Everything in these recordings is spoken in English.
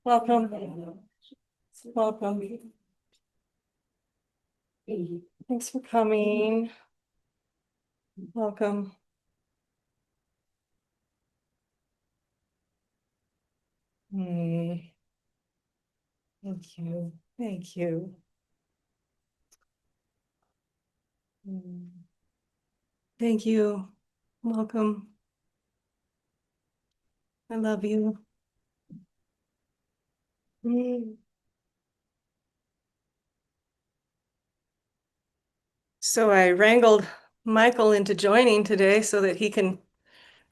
Welcome. Welcome. Thanks for coming. Welcome. Thank you. Thank you. Thank you. Welcome. I love you. So I wrangled Michael into joining today so that he can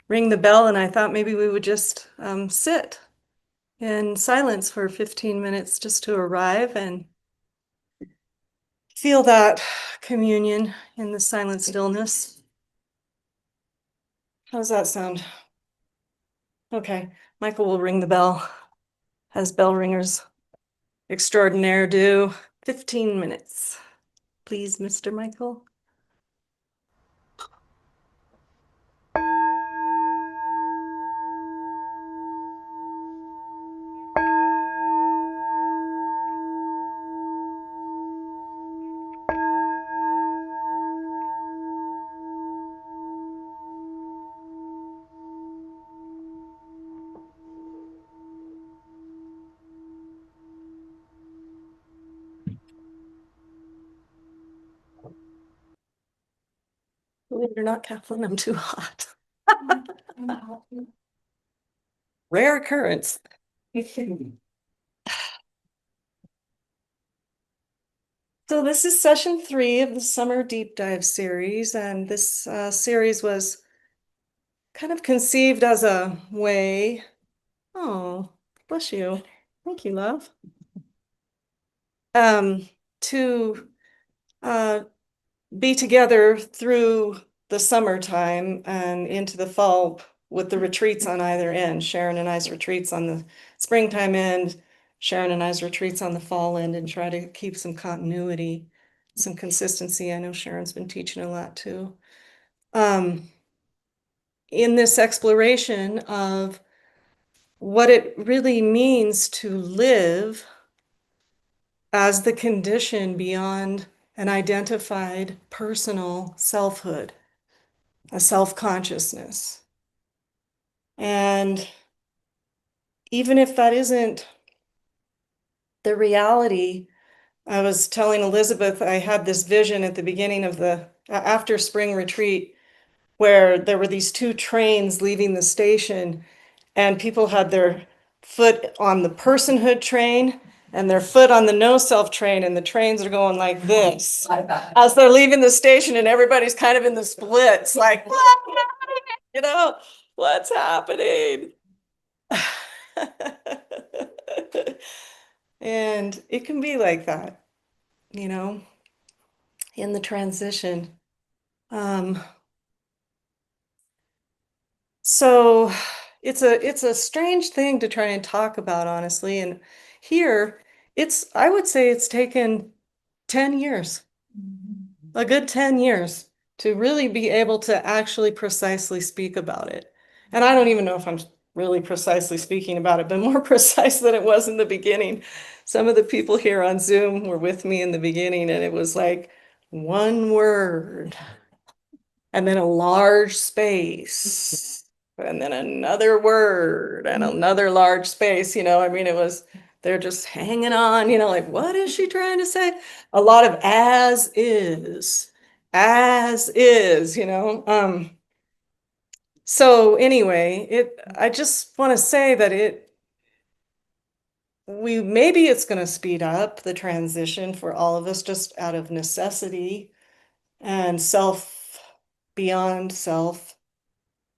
ring the bell, and I thought maybe we would just sit in silence for 15 minutes just to arrive and feel that communion in the silent stillness. How does that sound? Okay, Michael will ring the bell, as bell ringers extraordinaire do. 15 minutes. Please, Mr. Michael. Believe it or not, Kathleen, I'm too hot. Rare occurrence. So this is session 3 of the summer deep dive series, and this series was kind of conceived as a way. Oh, bless you. Thank you, love. To be together through the summertime and into the fall with the retreats on either end. Sharon and I's retreats on the springtime end, Sharon and I's retreats on the fall end, and try to keep some continuity, some consistency. I know Sharon's been teaching a lot too. In this exploration of what it really means to live as the condition beyond an identified personal selfhood, a self-consciousness. And even if that isn't the reality, I was telling Elizabeth, I had this vision at the beginning of the after spring retreat where there were these 2 trains leaving the station, and people had their foot on the personhood train and their foot on the no self train, and the trains are going like this as they're leaving the station, and everybody's kind of in the splits, like, you know, what's happening? And it can be like that, you know, in the transition. So it's a strange thing to try and talk about, honestly. And here I would say it's taken 10 years, a good 10 years to really be able to actually precisely speak about it. And I don't even know if I'm really precisely speaking about it, but more precise than it was in the beginning. Some of the people here on Zoom were with me in the beginning, and it was like one word and then a large space and then another word and another large space. I mean, they're just hanging on, like, what is she trying to say? A lot of as is, so anyway, I just want to say that maybe it's going to speed up the transition for all of us just out of necessity and beyond self,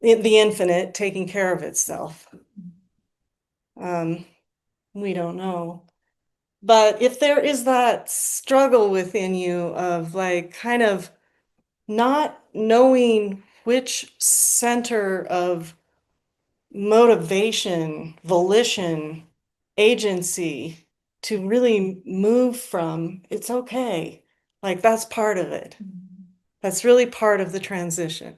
the infinite taking care of itself. We don't know. But if there is that struggle within you of like kind of not knowing which center of motivation, volition, agency to really move from, it's okay. Like that's part of it. That's really part of the transition.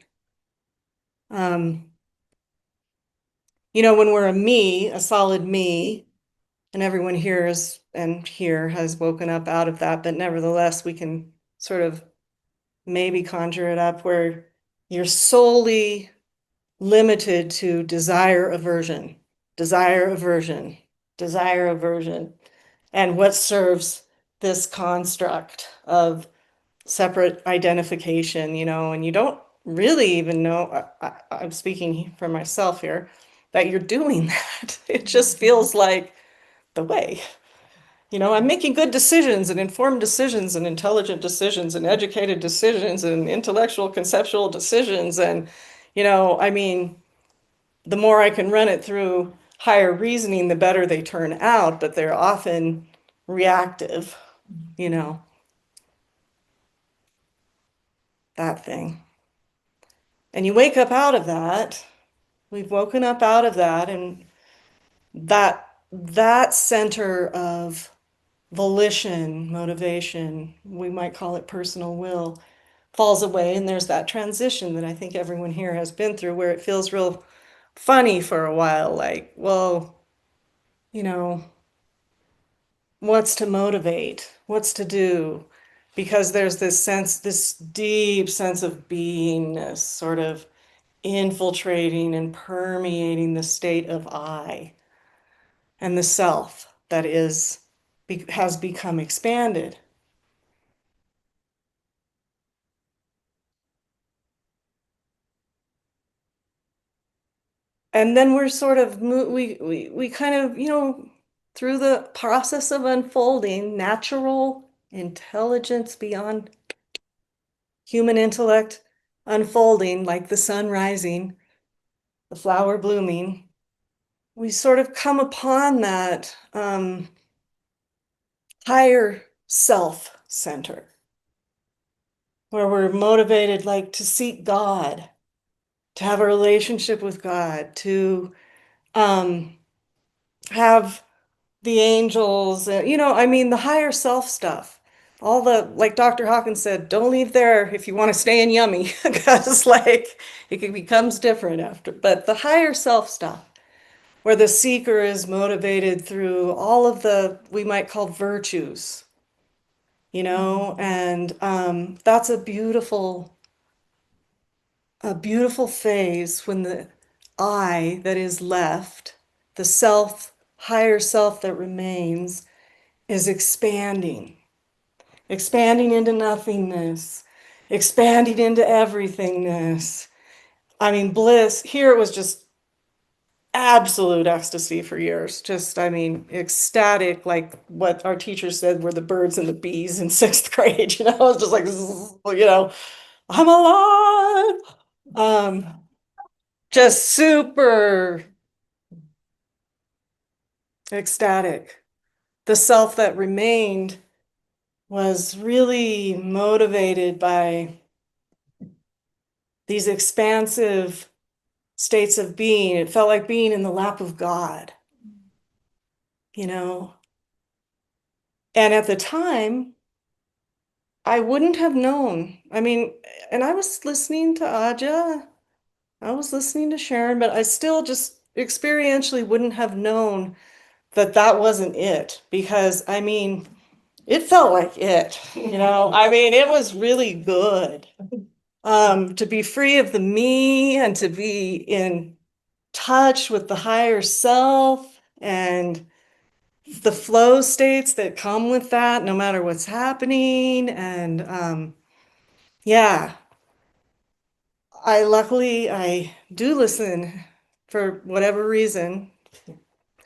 when we're a me, a solid me, and everyone here is and here has woken up out of that, but nevertheless, we can sort of maybe conjure it up where you're solely limited to desire aversion, desire aversion, desire aversion, and what serves this construct of separate identification, and you don't really even know, I'm speaking for myself here, that you're doing that. It just feels like the way. I'm making good decisions and informed decisions and intelligent decisions and educated decisions and intellectual conceptual decisions. And, I mean, the more I can run it through higher reasoning, the better they turn out, but they're often reactive, you know, that thing. And you wake up out of that. We've woken up out of that, and that center of volition, motivation, we might call it personal will, falls away, and there's that transition that I think everyone here has been through where it feels real funny for a while, like, well, you know, what's to motivate? What's to do? Because there's this sense, this deep sense of beingness sort of infiltrating and permeating the state of I and the self that has become expanded. And then we're sort of we kind of, through the process of unfolding, natural intelligence beyond human intellect unfolding like the sun rising, the flower blooming, we sort of come upon that higher self center where we're motivated like to seek God, to have a relationship with God, to um, have the angels, I mean, the higher self stuff. All the, like Dr. Hawkins said, don't leave there if you want to stay in yummy, because like becomes different after. But the higher self stuff, where the seeker is motivated through all of the, we might call virtues, and that's a beautiful phase when the I that is left, the self, higher self that remains, is expanding into nothingness, expanding into everythingness. I mean, bliss. Here it was just absolute ecstasy for years. Just, I mean, ecstatic, like what our teachers said were the birds and the bees in sixth grade. It was just like, I'm alive. Um, just super ecstatic. The self that remained was really motivated by these expansive states of being. It felt like being in the lap of God, you know? And at the time, I wouldn't have known. I mean, and I was listening to Aja, I was listening to Sharon, but I still just experientially wouldn't have known that that wasn't it because, I mean, it felt like it. I mean, it was really good. To be free of the me and to be in touch with the higher self and the flow states that come with that, no matter what's happening. And yeah, I do listen for whatever reason.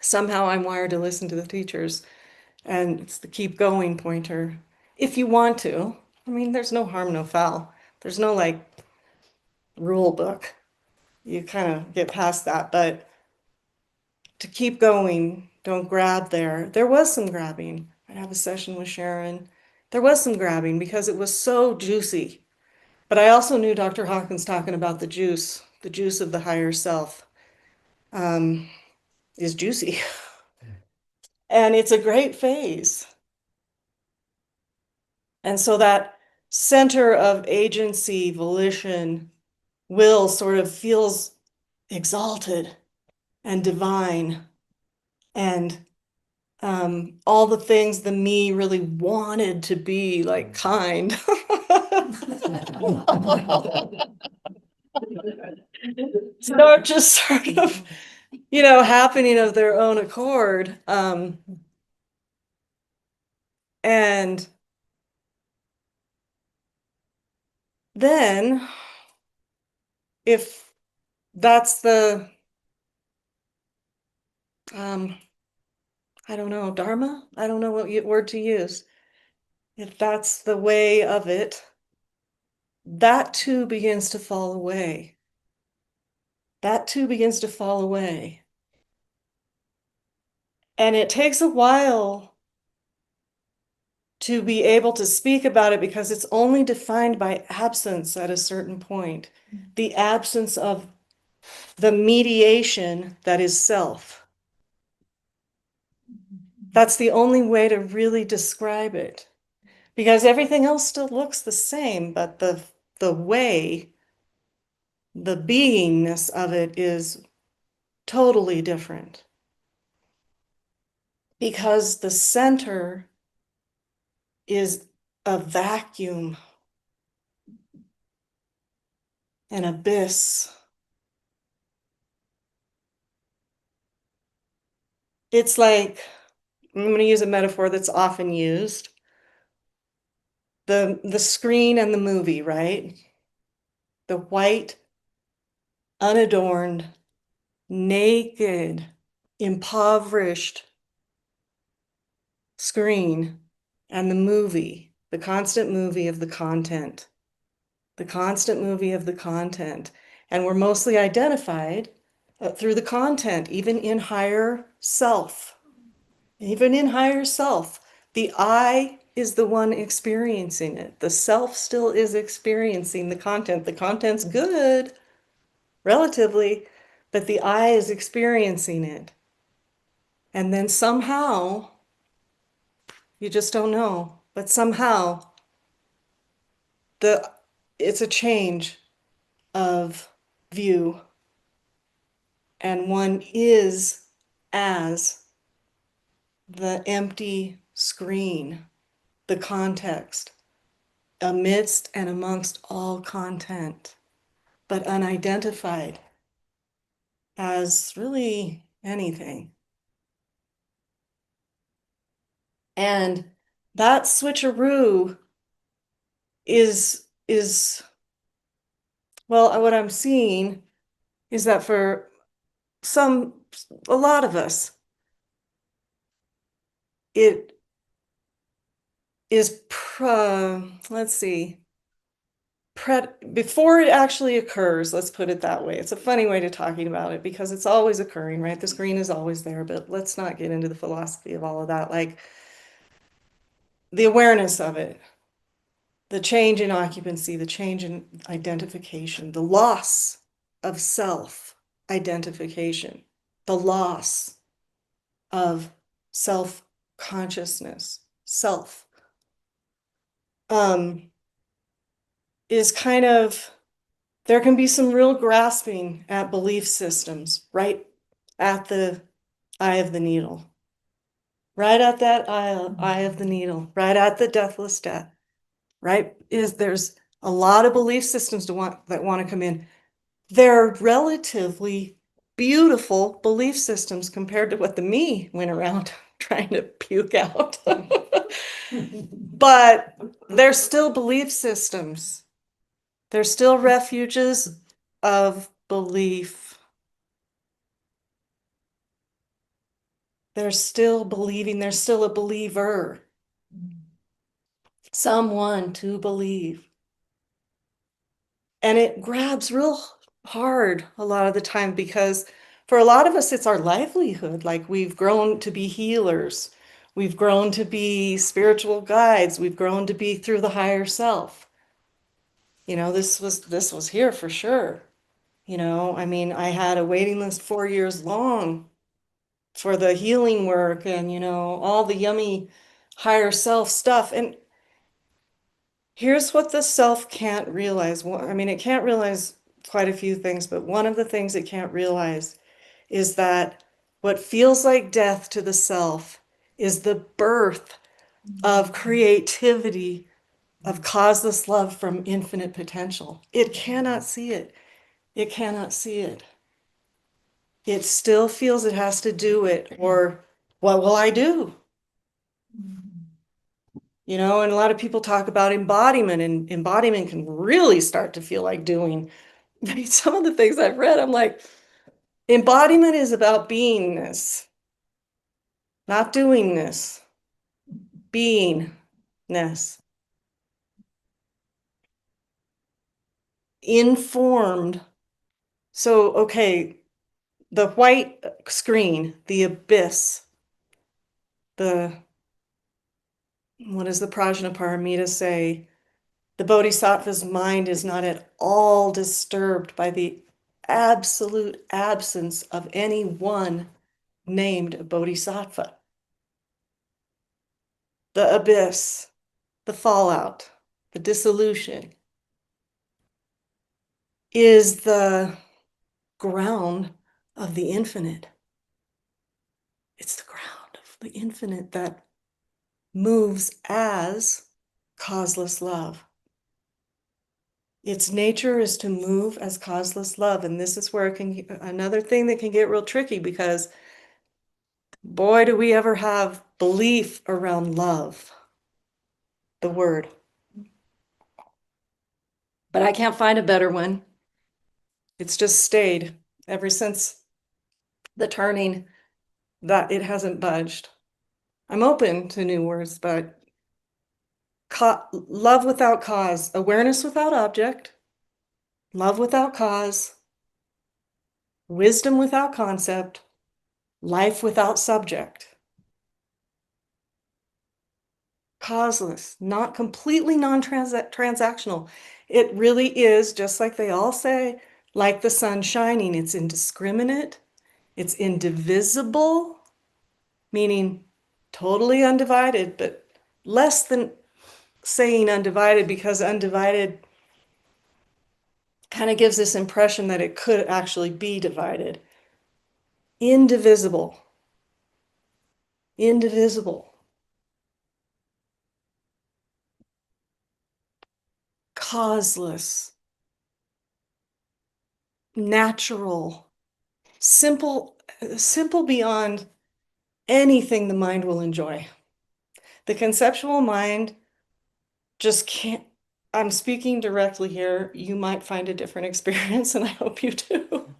Somehow I'm wired to listen to the teachers, and it's the keep going pointer. If you want to, I mean, there's no harm, no foul. There's no like rule book. You kind of get past that, but to keep going, don't grab there. There was some grabbing. I'd have a session with Sharon. There was some grabbing because it was so juicy. But I also knew Dr. Hawkins talking about the juice of the higher self um, is juicy. And it's a great phase. And so that center of agency, volition, will sort of feels exalted. and divine and all the things the me really wanted to be, like kind. Start just sort of, happening of their own accord. And then if that's the, um, I don't know, dharma? I don't know what word to use. If that's the way of it, that too begins to fall away. That too begins to fall away. And it takes a while to be able to speak about it because it's only defined by absence at a certain point. The absence of the mediation that is self. That's the only way to really describe it. Because everything else still looks the same, but the way, the beingness of it is totally different. Because the center is a vacuum, an abyss. It's like, I'm going to use a metaphor that's often used. The screen and the movie, right? The white, unadorned, naked, impoverished screen and the movie, the constant movie of the content, the constant movie of the content. And we're mostly identified through the content, even in higher self. Even in higher self, the I is the one experiencing it. The self still is experiencing the content. The content's good, relatively, but the I is experiencing it. And then somehow, you just don't know, but somehow the it's a change of view, and one is as the empty screen, the context, amidst and amongst all content, but unidentified as really anything. And that switcheroo is well, what I'm seeing is that for some, a lot of us, it is, let's see, before it actually occurs, let's put it that way. It's a funny way to talking about it because it's always occurring, right? The screen is always there, but let's not get into the philosophy of all of that. Like the awareness of it, the change in occupancy, the change in identification, the loss of self identification, the loss of self consciousness, self, um, is kind of, there can be some real grasping at belief systems right at the eye of the needle, right at that eye of the needle, right at the deathless death, right? There's a lot of belief systems that want to come in. They're relatively beautiful belief systems compared to what the me went around trying to puke out. But they're still belief systems. They're still refuges of belief. They're still believing, they're still a believer. Someone to believe. And it grabs real hard a lot of the time because for a lot of us, it's our livelihood. Like we've grown to be healers. We've grown to be spiritual guides. We've grown to be through the higher self. This was here for sure. I mean, I had a waiting list 4 years long for the healing work and, all the yummy higher self stuff. And here's what the self can't realize. I mean, it can't realize quite a few things, but one of the things it can't realize is that what feels like death to the self is the birth of creativity, of causeless love from infinite potential. It cannot see it. It cannot see it. It still feels it has to do it, or what will I do? You know, and a lot of people talk about embodiment, and embodiment can really start to feel like doing. Some of the things I've read, I'm like, embodiment is about beingness, not doingness, beingness, informed. So, okay, the white screen, the abyss, the, what does the Prajnaparamita say? The Bodhisattva's mind is not at all disturbed by the absolute absence of any one named Bodhisattva. The abyss, the fallout, the dissolution is the ground of the infinite. It's the ground of the infinite that moves as causeless love. Its nature is to move as causeless love. And this is where it can, another thing that can get real tricky, because boy, do we ever have belief around love, the word. But I can't find a better one. It's just stayed ever since the turning, that it hasn't budged. I'm open to new words, but love without cause, awareness without object, love without cause, wisdom without concept, life without subject. Causeless, not completely non-transactional. It really is, just like they all say, like the sun shining. It's indiscriminate, it's indivisible, meaning totally undivided, but less than saying undivided, because undivided kind of gives this impression that it could actually be divided. Indivisible, indivisible, causeless, natural, simple, simple beyond anything the mind will enjoy. The conceptual mind just can't, I'm speaking directly here. You might find a different experience, and I hope you do.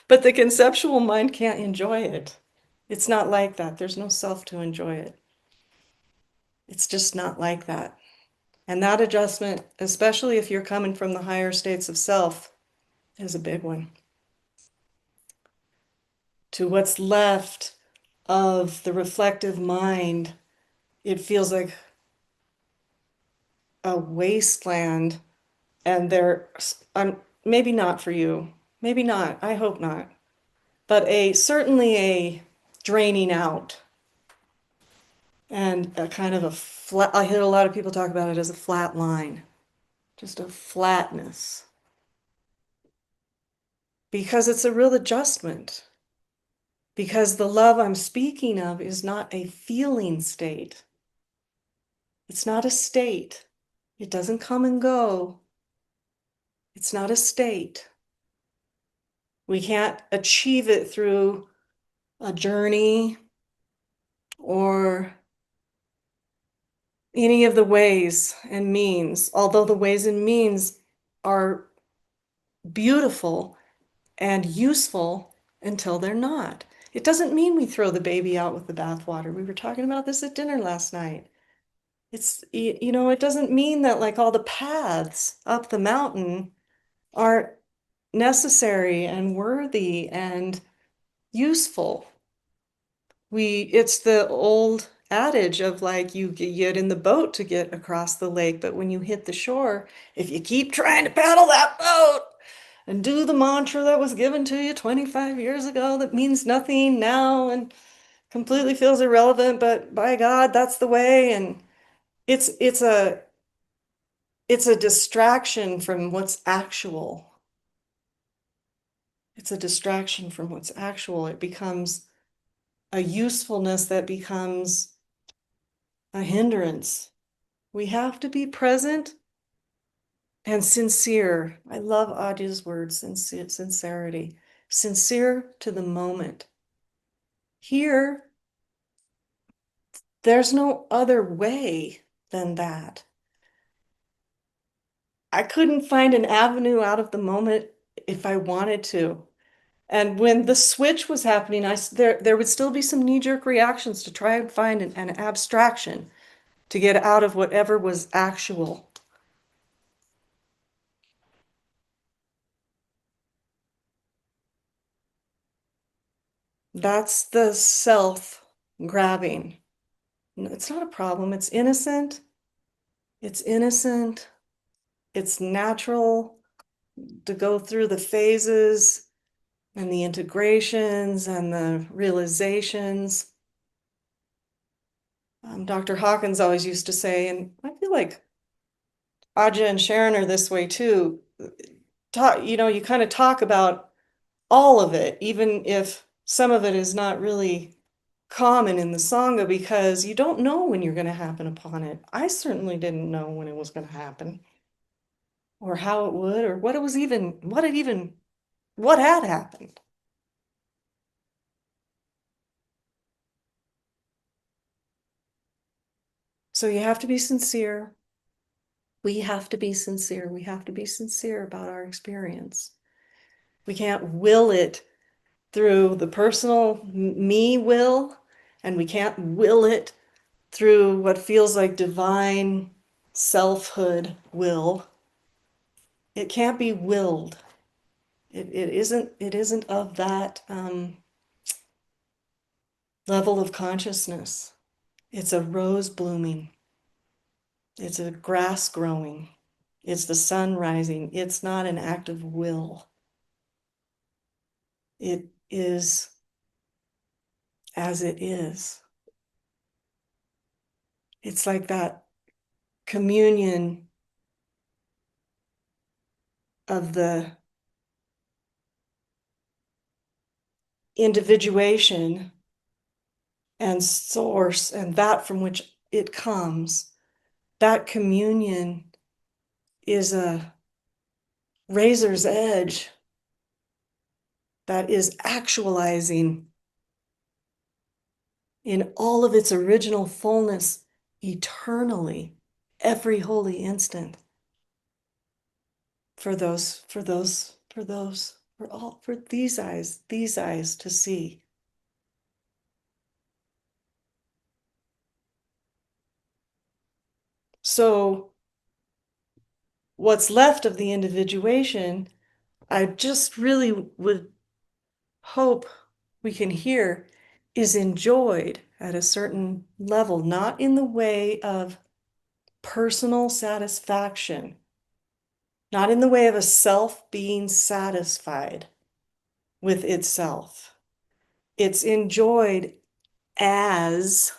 But the conceptual mind can't enjoy it. It's not like that. There's no self to enjoy it. It's just not like that. And that adjustment, especially if you're coming from the higher states of self, is a big one. To what's left of the reflective mind, it feels like a wasteland, and maybe not for you, maybe not, I hope not, but certainly a draining out, and a kind of a flat, I hear a lot of people talk about it as a flat line, just a flatness, because it's a real adjustment. Because the love I'm speaking of is not a feeling state. It's not a state. It doesn't come and go. It's not a state. We can't achieve it through a journey or any of the ways and means, although the ways and means are beautiful and useful until they're not. It doesn't mean we throw the baby out with the bathwater. We were talking about this at dinner last night. It doesn't mean that like all the paths up the mountain are necessary and worthy and useful. It's the old adage of like you get in the boat to get across the lake, but when you hit the shore, if you keep trying to paddle that boat and do the mantra that was given to you 25 years ago that means nothing now and completely feels irrelevant, but by God, that's the way. And it's it's a it's a distraction from what's actual. it's a distraction from what's actual. It becomes a usefulness that becomes a hindrance. We have to be present and sincere. I love Adya's words, sincerity. Sincere to the moment. Here, there's no other way than that. I couldn't find an avenue out of the moment if I wanted to. And when the switch was happening, there would still be some knee-jerk reactions to try and find an abstraction to get out of whatever was actual. That's the self grabbing. It's not a problem. It's innocent. It's innocent. It's natural to go through the phases and the integrations and the realizations. Dr. Hawkins always used to say, and I feel like Aja and Sharon are this way too. You kind of talk about all of it, even if some of it is not really common in the Sangha, because you don't know when you're going to happen upon it. I certainly didn't know when it was going to happen, or how it would, or what had happened. So you have to be sincere. We have to be sincere. We have to be sincere about our experience. We can't will it through the personal me will, and we can't will it through what feels like divine selfhood will. It can't be willed. It isn't of that level of consciousness. It's a rose blooming. It's a grass growing. It's the sun rising. It's not an act of will. It is as it is. It's like that communion of the individuation and source and that from which it comes. That communion is a razor's edge that is actualizing in all of its original fullness eternally, every holy instant. For these eyes to see. So what's left of the individuation, I just really would hope we can hear, is enjoyed at a certain level, not in the way of personal satisfaction, not in the way of a self being satisfied with itself. It's enjoyed as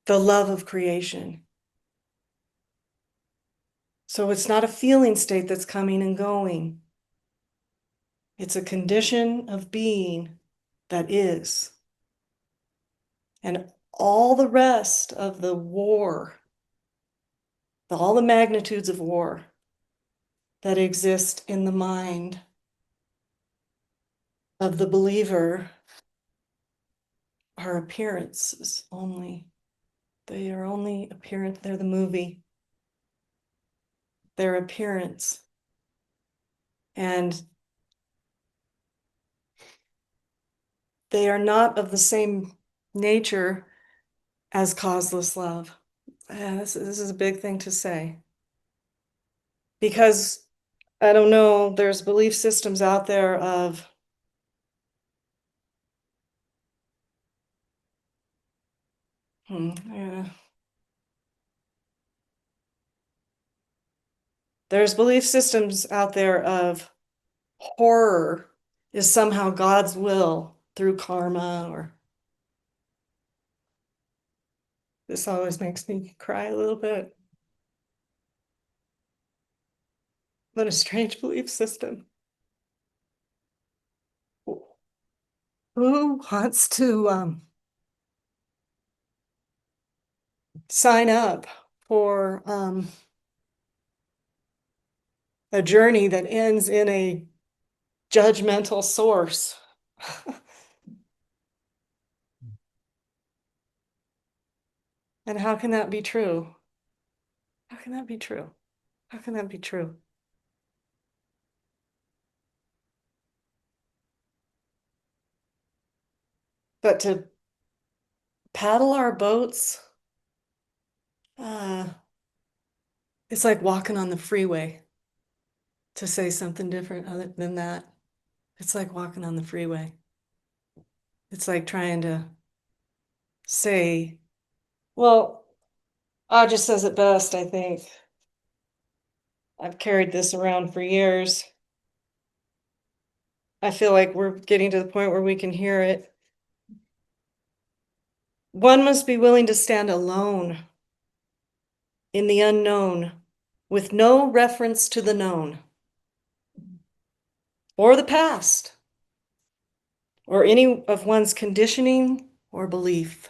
the love of creation. So it's not a feeling state that's coming and going. It's a condition of being that is. And all the rest of the war, all the magnitudes of war that exist in the mind of the believer are appearances only. They are only appearance. They're the movie. Their appearance. And they are not of the same nature as causeless love. This is a big thing to say. Because, I don't know, there's belief systems out there of yeah. There's belief systems out there of horror is somehow God's will through karma, or this always makes me cry a little bit. What a strange belief system. Who wants to sign up for a journey that ends in a judgmental source? And how can that be true? How can that be true? How can that be true? But to paddle our boats, uh, it's like walking on the freeway. To say something different other than that, it's like walking on the freeway. It's like trying to say, well, Aja says it best, I think. I've carried this around for years. I feel like we're getting to the point where we can hear it. One must be willing to stand alone in the unknown with no reference to the known or the past or any of one's conditioning or belief.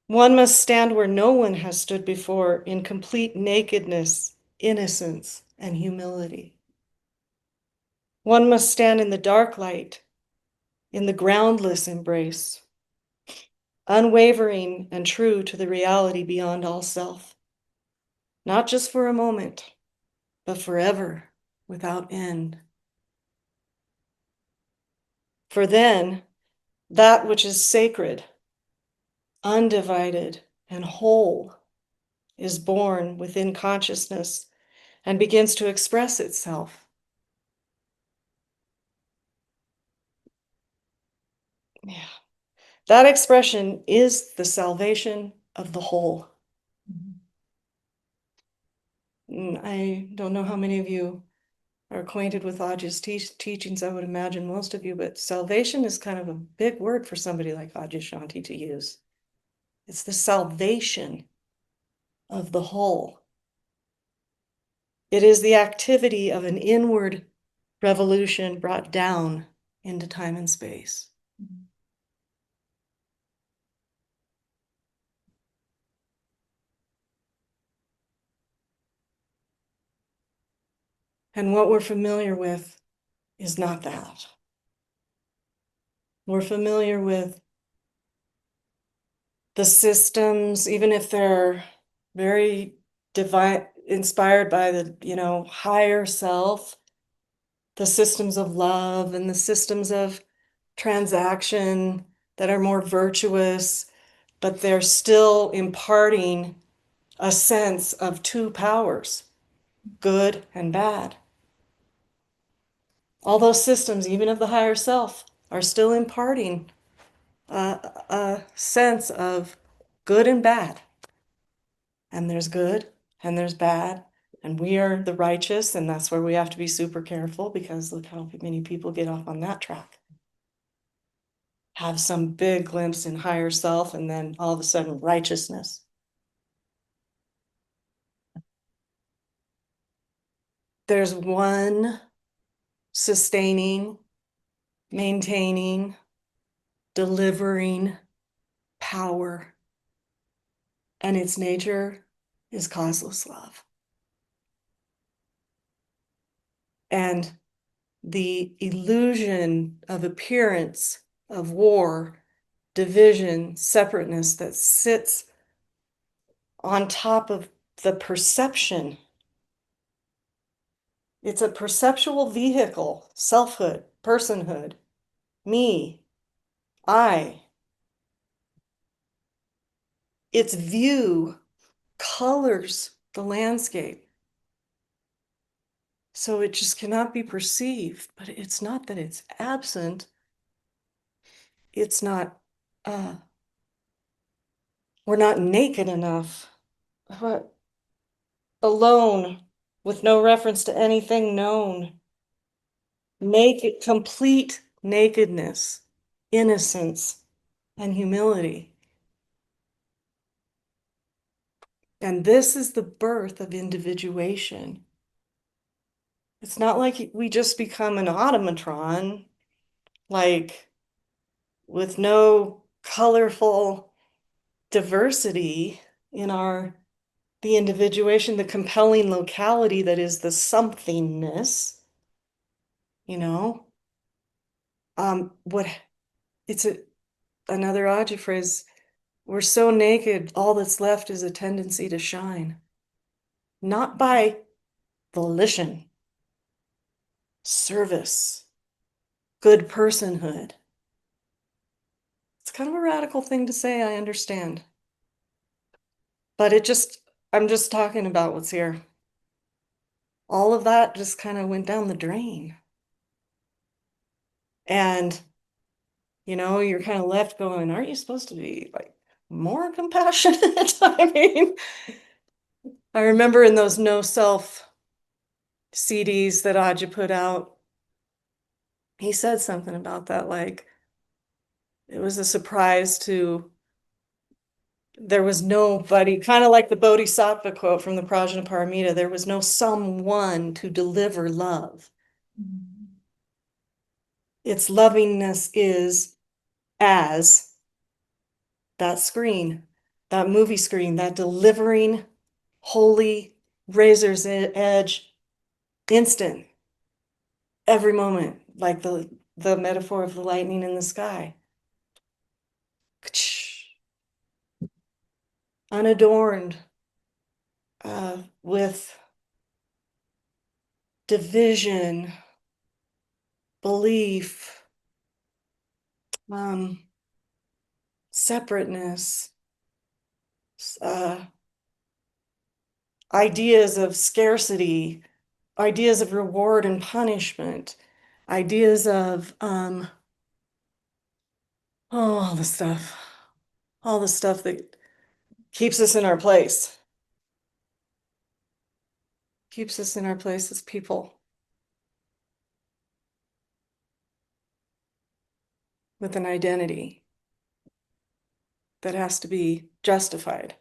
One must stand where no one has stood before in complete nakedness, innocence, and humility. One must stand in the dark light, in the groundless embrace, unwavering and true to the reality beyond all self, not just for a moment, but forever, without end. For then, that which is sacred, undivided, and whole is born within consciousness and begins to express itself. Yeah. That expression is the salvation of the whole. I don't know how many of you are acquainted with Ajah's teachings. I would imagine most of you, but salvation is kind of a big word for somebody like Ajah Shanti to use. It's the salvation of the whole. It is the activity of an inward revolution brought down into time and space. And what we're familiar with is not that. We're familiar with the systems, even if they're very divine, inspired by the, higher self, the systems of love and the systems of transaction that are more virtuous, but they're still imparting a sense of two powers, good and bad. All those systems, even of the higher self, are still imparting a sense of good and bad. And there's good and there's bad. And we are the righteous, and that's where we have to be super careful because look how many people get off on that track. Have some big glimpse in higher self, and then all of a sudden, righteousness. There's one sustaining, maintaining, delivering power, and its nature is causeless love. And the illusion of appearance of war, division, separateness that sits on top of the perception. It's a perceptual vehicle, selfhood, personhood, me, I. Its view colors the landscape. So it just cannot be perceived, but it's not that it's absent. It's not, we're not naked enough, but alone with no reference to anything known. Naked, complete nakedness, innocence, and humility. And this is the birth of individuation. It's not like we just become an automatron, like with no colorful diversity in the individuation, the compelling locality that is the somethingness, you know. What it's another Aja phrase, we're so naked, all that's left is a tendency to shine, not by volition, service, good personhood. It's kind of a radical thing to say, I understand. But I'm just talking about what's here. All of that just kind of went down the drain. And, you're kind of left going, aren't you supposed to be like more compassionate? I mean, I remember in those no self CDs that Aja put out, he said something about that. Like, it was a surprise there was nobody, kind of like the Bodhisattva quote from the Prajnaparamita, there was no someone to deliver love. Its lovingness is as that screen, that movie screen, that delivering, holy, razor's edge, instant, every moment, like the metaphor of the lightning in the sky. Unadorned, with division, belief, um, separateness, uh, ideas of scarcity, ideas of reward and punishment, ideas of all all the stuff that keeps us in our place, keeps us in our place as people with an identity that has to be justified.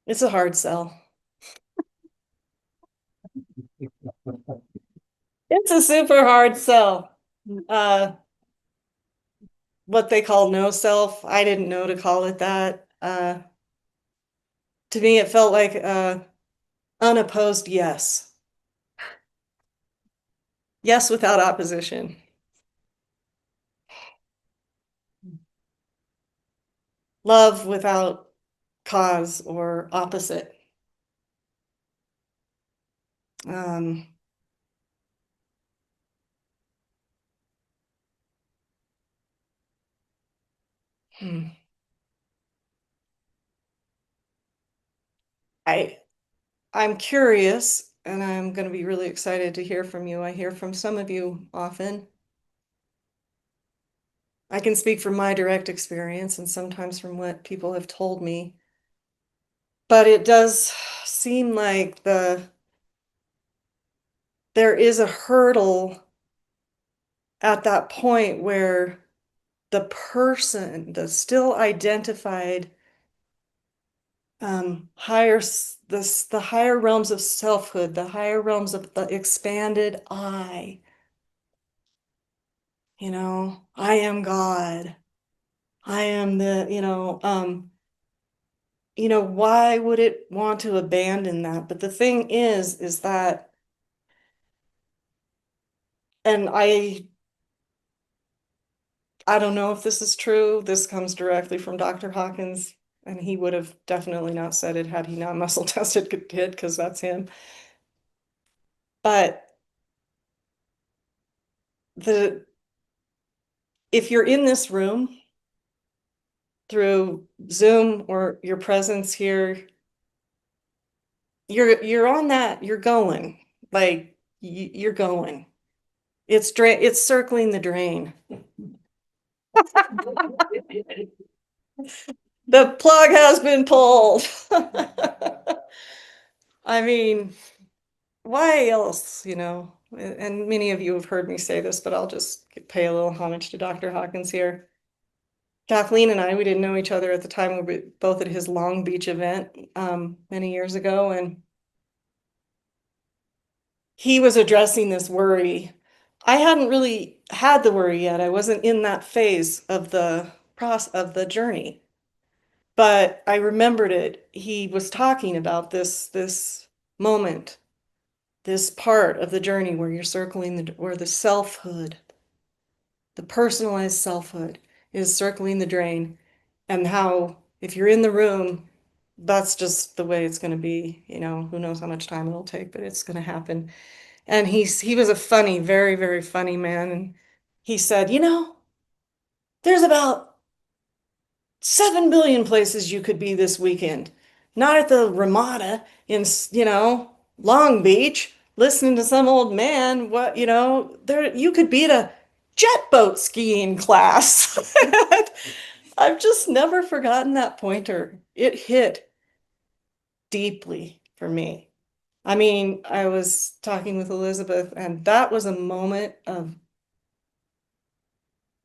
It's a hard sell. It's a super hard sell. Uh, what they call no self, I didn't know to call it that. To me, it felt like unopposed yes. Yes without opposition. Love without cause or opposite. Um, hmm. I I'm curious, and I'm going to be really excited to hear from you. I hear from some of you often. I can speak from my direct experience and sometimes from what people have told me. But it does seem like there is a hurdle at that point where the person, the still identified the higher realms of selfhood, the higher realms of the expanded I am God. I am why would it want to abandon that? But the thing is that, and I don't know if this is true. This comes directly from Dr. Hawkins, and he would have definitely not said it had he not muscle tested it, because that's him. But the if you're in this room through Zoom or your presence here, you're on that, you're going. Like you're going. It's circling the drain. The plug has been pulled. I mean, why else, you know? And many of you have heard me say this, but I'll just pay a little homage to Dr. Hawkins here. Kathleen and I, we didn't know each other at the time. We were both at his Long Beach event many years ago, and he was addressing this worry. I hadn't really had the worry yet. I wasn't in that phase of the process of the journey, but I remembered it. He was talking about this moment, this part of the journey where you're circling where the selfhood, the personalized selfhood is circling the drain, and how if you're in the room, that's just the way it's going to be. You know, who knows how much time it'll take, but it's going to happen. And he was a funny, very, very funny man. And he said, you know, there's about 7 billion places you could be this weekend. Not at the Ramada in, you know, Long Beach, listening to some old man. What, you know, there you could be at a jet boat skiing class. I've just never forgotten that pointer. It hit deeply for me. I mean, I was talking with Elizabeth, and that was a moment of,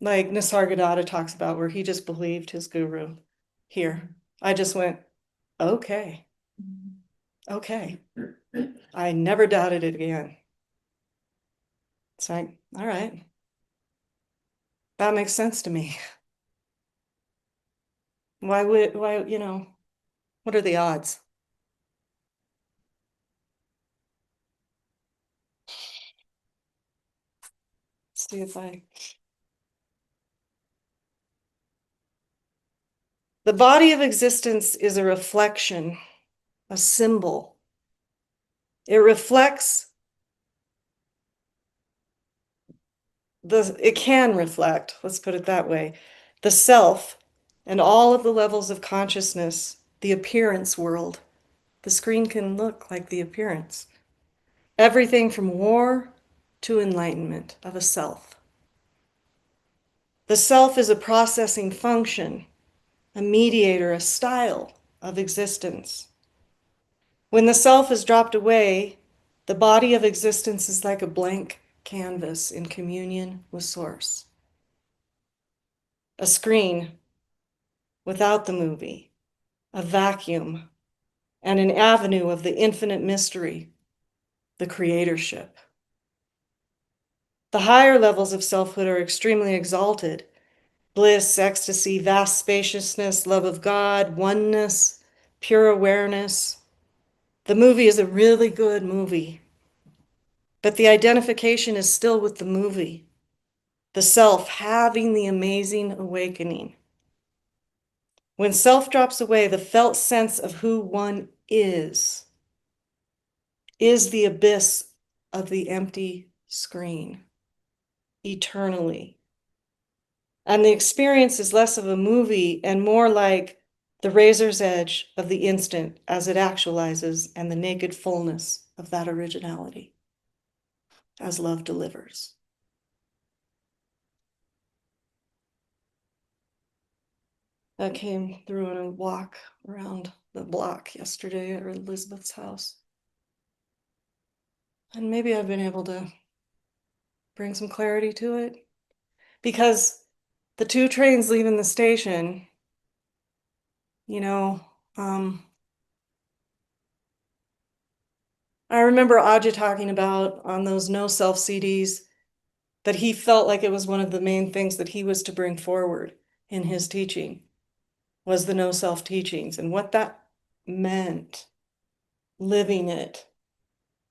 like Nisargadatta talks about, where he just believed his guru here. I just went, okay, okay. I never doubted it again. It's like, all right, that makes sense to me. Why, you know, what are the odds? Let's see if I, the body of existence is a reflection, a symbol. It reflects it can reflect, let's put it that way, the self and all of the levels of consciousness, the appearance world. The screen can look like the appearance. Everything from war to enlightenment of a self. The self is a processing function, a mediator, a style of existence. When the self is dropped away, the body of existence is like a blank canvas in communion with Source. A screen without the movie, a vacuum, and an avenue of the infinite mystery, the creatorship. The higher levels of selfhood are extremely exalted. Bliss, ecstasy, vast spaciousness, love of God, oneness, pure awareness. The movie is a really good movie, but the identification is still with the movie, the self having the amazing awakening. When self drops away, the felt sense of who one is the abyss of the empty screen eternally. And the experience is less of a movie and more like the razor's edge of the instant as it actualizes and the naked fullness of that originality as love delivers. That came through in a walk around the block yesterday at Elizabeth's house. And maybe I've been able to bring some clarity to it because the two trains leaving the station, you know, I remember Aja talking about on those no self CDs that he felt like it was one of the main things that he was to bring forward in his teaching was the no self teachings and what that meant, living it.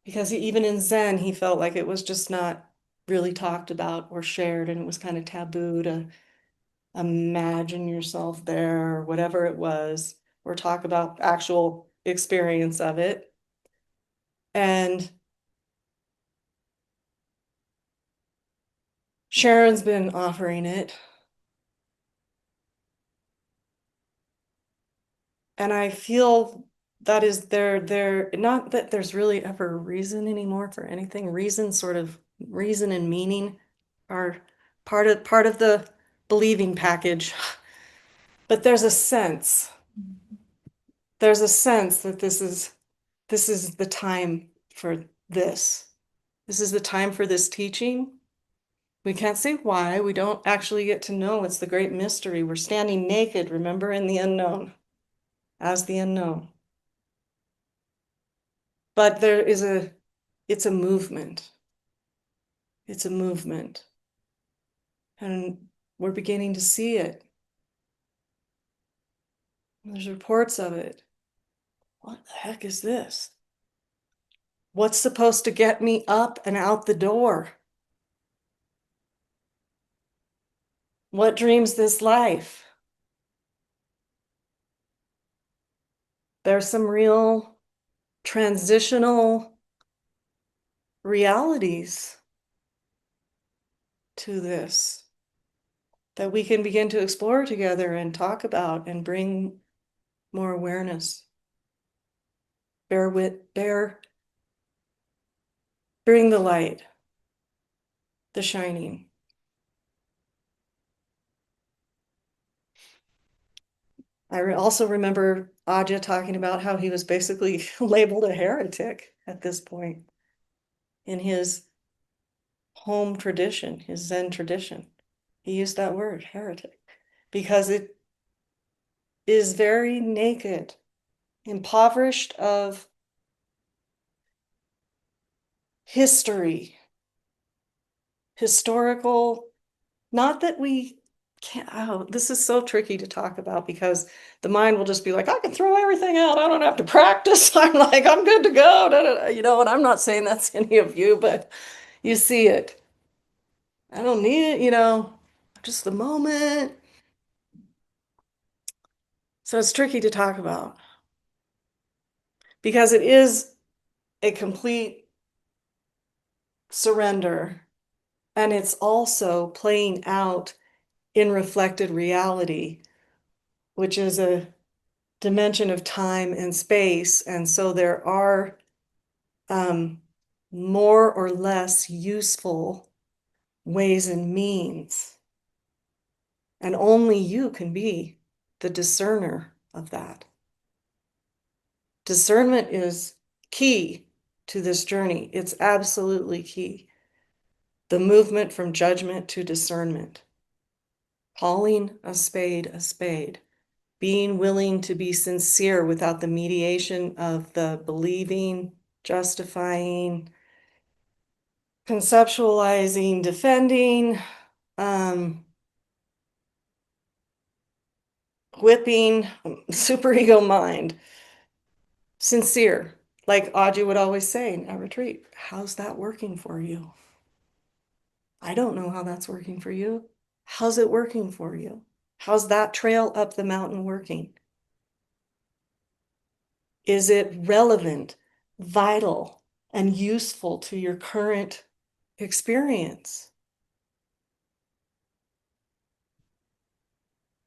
Because even in Zen, he felt like it was just not really talked about or shared, and it was kind of taboo to imagine yourself there or whatever it was, or talk about actual experience of it. And Sharon's been offering it. And I feel that is there, not that there's really ever a reason anymore for anything. Reason and meaning are part of the believing package. But there's a sense that this is the time for this. This is the time for this teaching. We can't say why. We don't actually get to know. It's the great mystery. We're standing naked, remember, in the unknown, as the unknown. But it's a movement. It's a movement. And we're beginning to see it. There's reports of it. What the heck is this? What's supposed to get me up and out the door? What dreams this life? There's some real transitional realities to this that we can begin to explore together and talk about and bring more awareness. Bring the light, the shining. I also remember Aja talking about how he was basically labeled a heretic at this point in his home tradition, his Zen tradition. He used that word, heretic, because it is very naked, impoverished of history, historical, not that we can't, oh, this is so tricky to talk about because the mind will just be like, I can throw everything out. I don't have to practice. I'm like, I'm good to go. Da, da, da. And I'm not saying that's any of you, but you see it. I don't need it, just the moment. So it's tricky to talk about because it is a complete surrender and it's also playing out in reflected reality, which is a dimension of time and space. And so there are um, more or less useful ways and means. And only you can be the discerner of that. Discernment is key to this journey. It's absolutely key. The movement from judgment to discernment. Calling a spade. Being willing to be sincere without the mediation of the believing, justifying, conceptualizing, defending, whipping, superego mind. Sincere, like Audrey would always say in a retreat, how's that working for you? I don't know how that's working for you. How's it working for you? How's that trail up the mountain working? Is it relevant, vital, and useful to your current experience?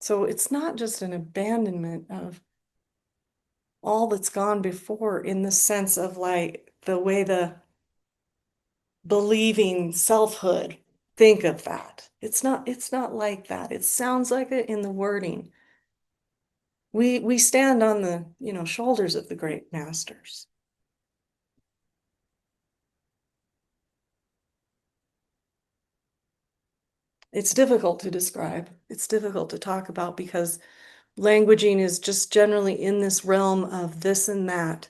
So it's not just an abandonment of all that's gone before in the sense of like the way the believing selfhood think of that. It's not like that. It sounds like it in the wording. We stand on the, shoulders of the great masters. It's difficult to describe. It's difficult to talk about because languaging is just generally in this realm of this and that,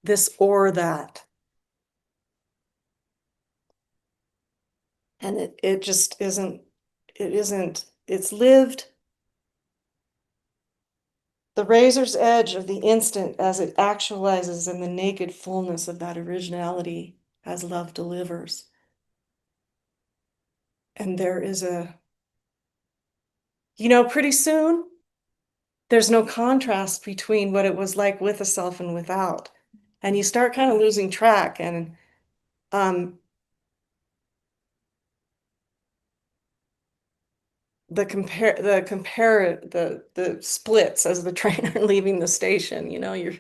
this or that. And it just isn't, it's lived the razor's edge of the instant as it actualizes in the naked fullness of that originality as love delivers. And there is pretty soon, there's no contrast between what it was like with a self and without. And you start kind of losing track and um, the splits as the train are leaving the station, you're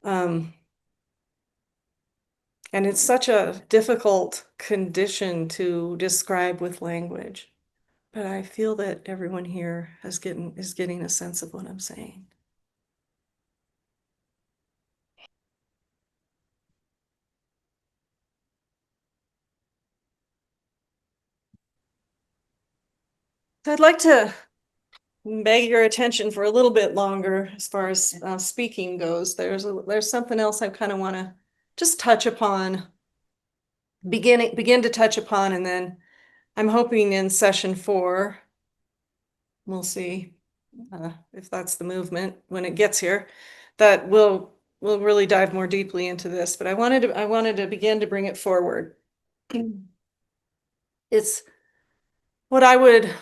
um and it's such a difficult condition to describe with language. but I feel that everyone here is getting a sense of what I'm saying. So I'd like to beg your attention for a little bit longer as far as speaking goes. There's something else I kind of want to just touch upon, begin to touch upon, and then I'm hoping in session 4, we'll see if that's the movement when it gets here, that we'll really dive more deeply into this. But I wanted to begin to bring it forward. It's what I would,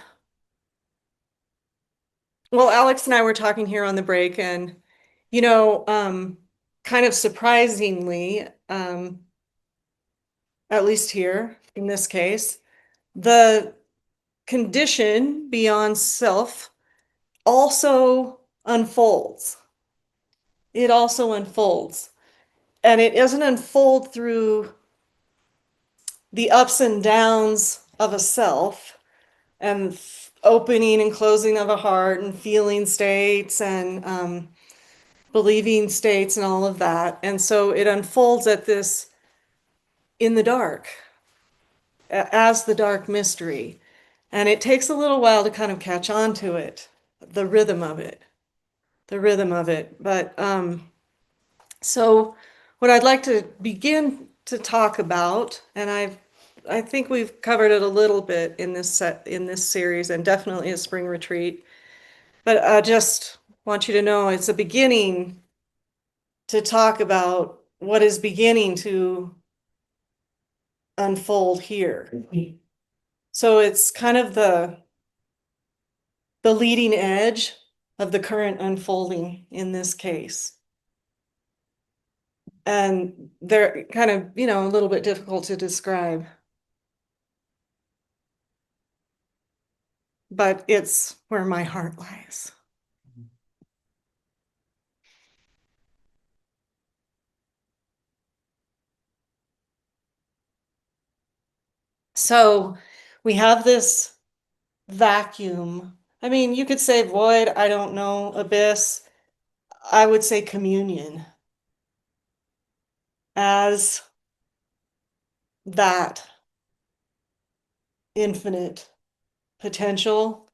well, Alex and I were talking here on the break, and you know, kind of surprisingly, at least here in this case, the condition beyond self also unfolds. It also unfolds. And it doesn't unfold through the ups and downs of a self and opening and closing of a heart and feeling states and believing states and all of that. And so it unfolds at this in the dark as the dark mystery. And it takes a little while to kind of catch on to it, the rhythm of it, the rhythm of it. But so what I'd like to begin to talk about, and I think we've covered it a little bit in this series and definitely a spring retreat, but I just want you to know it's a beginning to talk about what is beginning to unfold here. So it's kind of the leading edge of the current unfolding in this case. And they're kind of, you know, a little bit difficult to describe. But it's where my heart lies. So we have this vacuum. I mean, you could say void, I don't know, abyss. I would say communion as that infinite potential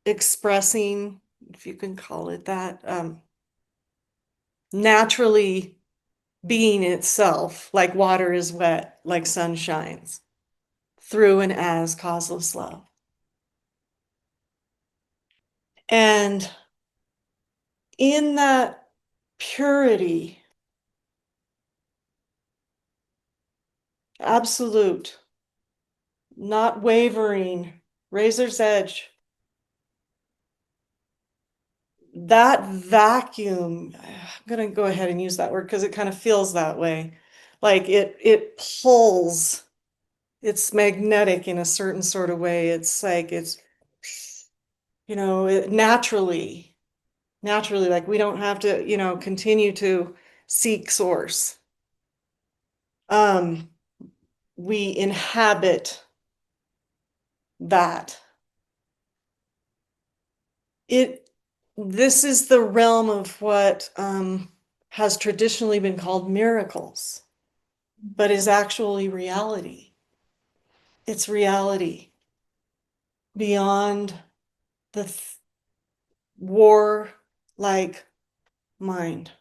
expressing, if you can call it that, naturally being itself, like water is wet, like sun shines, through and as causeless love. And in that purity, absolute, not wavering, razor's edge, that vacuum, I'm going to go ahead and use that word because it kind of feels that way. Like it pulls, it's magnetic in a certain sort of way. It's like it's, you know, naturally, like we don't have to, you know, continue to seek source. Um, we inhabit that. This is the realm of what has traditionally been called miracles, but is actually reality. It's reality beyond the war-like mind.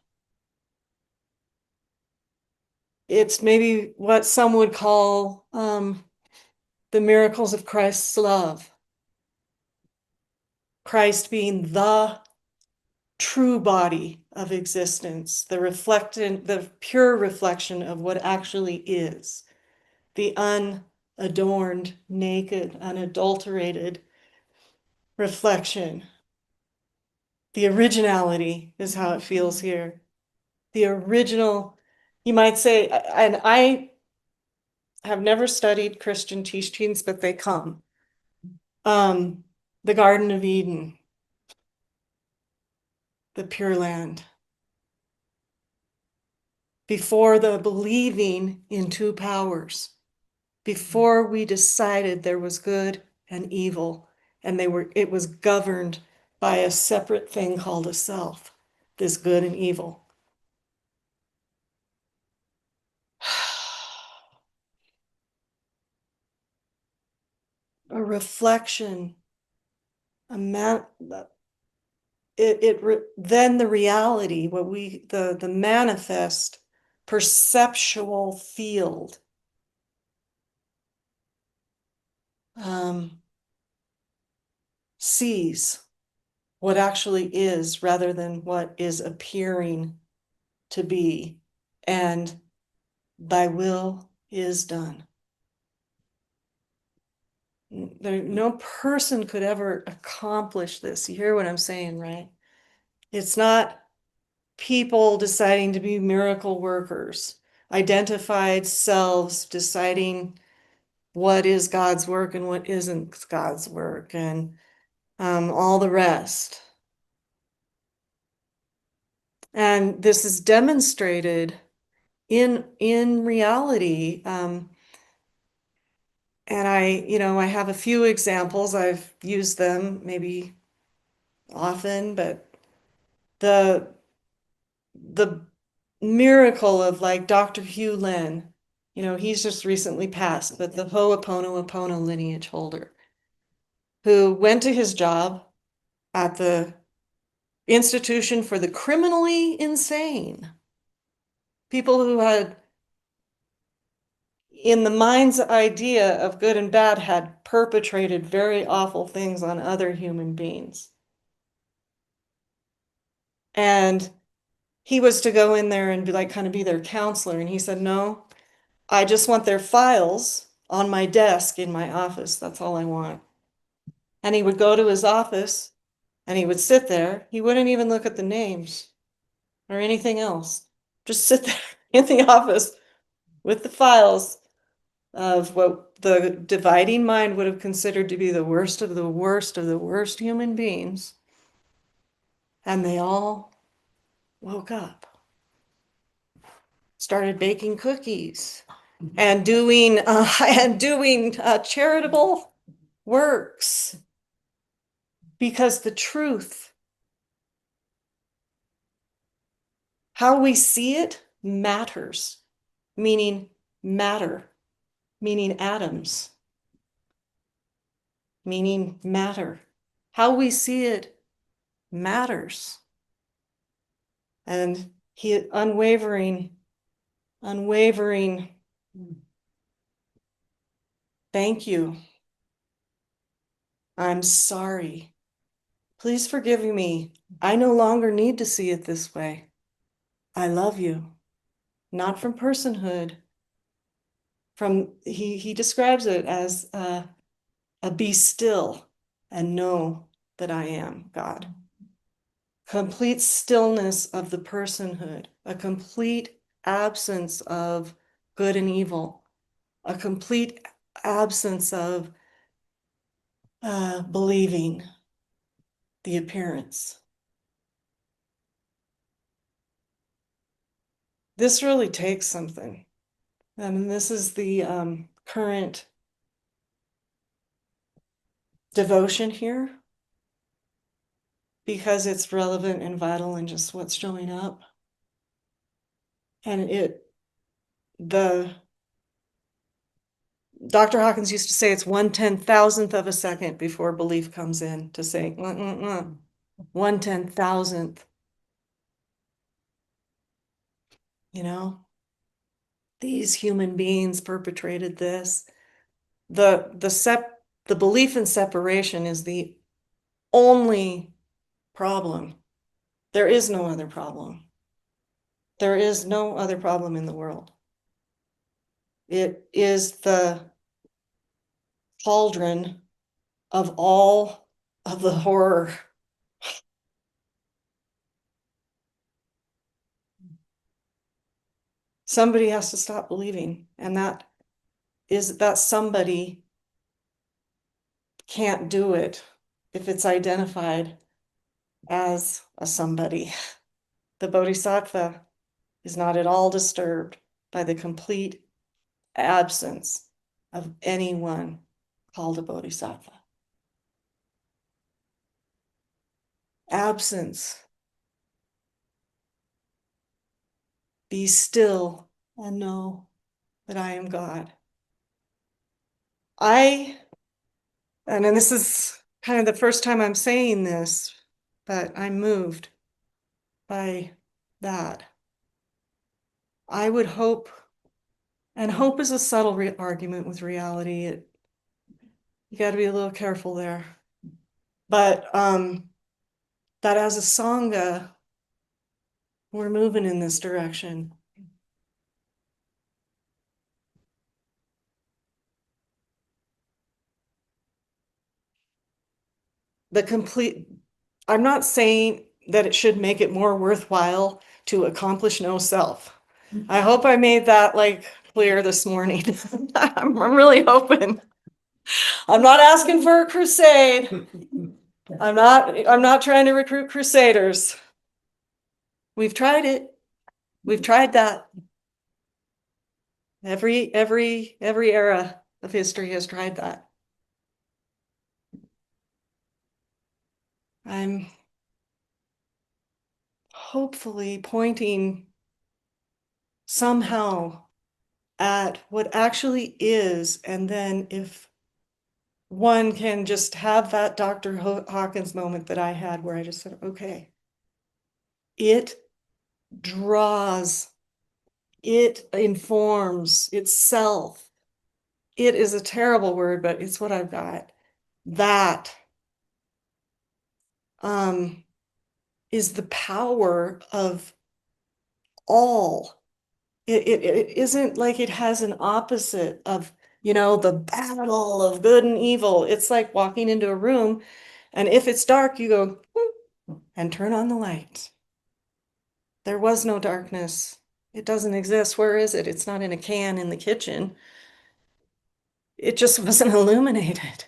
It's maybe what some would call the miracles of Christ's love. Christ being the true body of existence, the pure reflection of what actually is, the unadorned, naked, unadulterated reflection. The originality is how it feels here. The original, you might say, and I have never studied Christian teachings, but they come. The Garden of Eden, the Pure Land. Before the believing in two powers, before we decided there was good and evil, and it was governed by a separate thing called a self, this good and evil. A reflection, a man, then the reality, the manifest perceptual field, um, sees what actually is rather than what is appearing to be, and thy will is done. No person could ever accomplish this. You hear what I'm saying, right? It's not people deciding to be miracle workers, identified selves deciding what is God's work and what isn't God's work, and all the rest. And this is demonstrated in reality. And I have a few examples. I've used them maybe often, but the the miracle of like Dr. Hugh Lin, he's just recently passed, but the Ho'oponopono lineage holder who went to his job at the institution for the criminally insane, people who had, in the mind's idea of good and bad, had perpetrated very awful things on other human beings. And he was to go in there and be like, kind of be their counselor. And he said, no, I just want their files on my desk in my office. That's all I want. And he would go to his office and he would sit there. He wouldn't even look at the names or anything else. Just sit there in the office with the files of what the dividing mind would have considered to be the worst of the worst of the worst human beings. And they all woke up, started baking cookies and doing charitable works, because the truth, how we see it, matters, meaning matter, meaning atoms, meaning matter. How we see it matters. And he unwavering, thank you. I'm sorry. Please forgive me. I no longer need to see it this way. I love you. Not from personhood. He describes it as a be still and know that I am God. Complete stillness of the personhood, a complete absence of good and evil, a complete absence of believing the appearance. This really takes something. And this is the current devotion here, because it's relevant and vital and just what's showing up. And the Dr. Hawkins used to say it's 1/10,000th of a second before belief comes in, to say 1/10,000th. These human beings perpetrated this. The belief in separation is the only problem. There is no other problem. There is no other problem in the world. It is the cauldron of all of the horror. Somebody has to stop believing, and that somebody can't do it if it's identified as a somebody. The bodhisattva is not at all disturbed by the complete absence of anyone called a bodhisattva. Absence. Be still and know that I am God. I, and then this is kind of the first time I'm saying this, but I'm moved by that. I would hope, and hope is a subtle argument with reality. You got to be a little careful there. But that as a sangha, we're moving in this direction. The complete, I'm not saying that it should make it more worthwhile to accomplish no self. I hope I made that like clear this morning. I'm really hoping. I'm not asking for a crusade. I'm not trying to recruit crusaders. We've tried it. We've tried that. Every era of history has tried that. I'm hopefully pointing somehow at what actually is, and then if one can just have that Dr. Hawkins moment that I had where I just said, okay, it draws, it informs itself. It is a terrible word, but it's what I've got. That is the power of all. It isn't like it has an opposite of, the battle of good and evil. It's like walking into a room, and if it's dark, you go and turn on the light. There was no darkness. It doesn't exist. Where is it? It's not in a can in the kitchen. It just wasn't illuminated.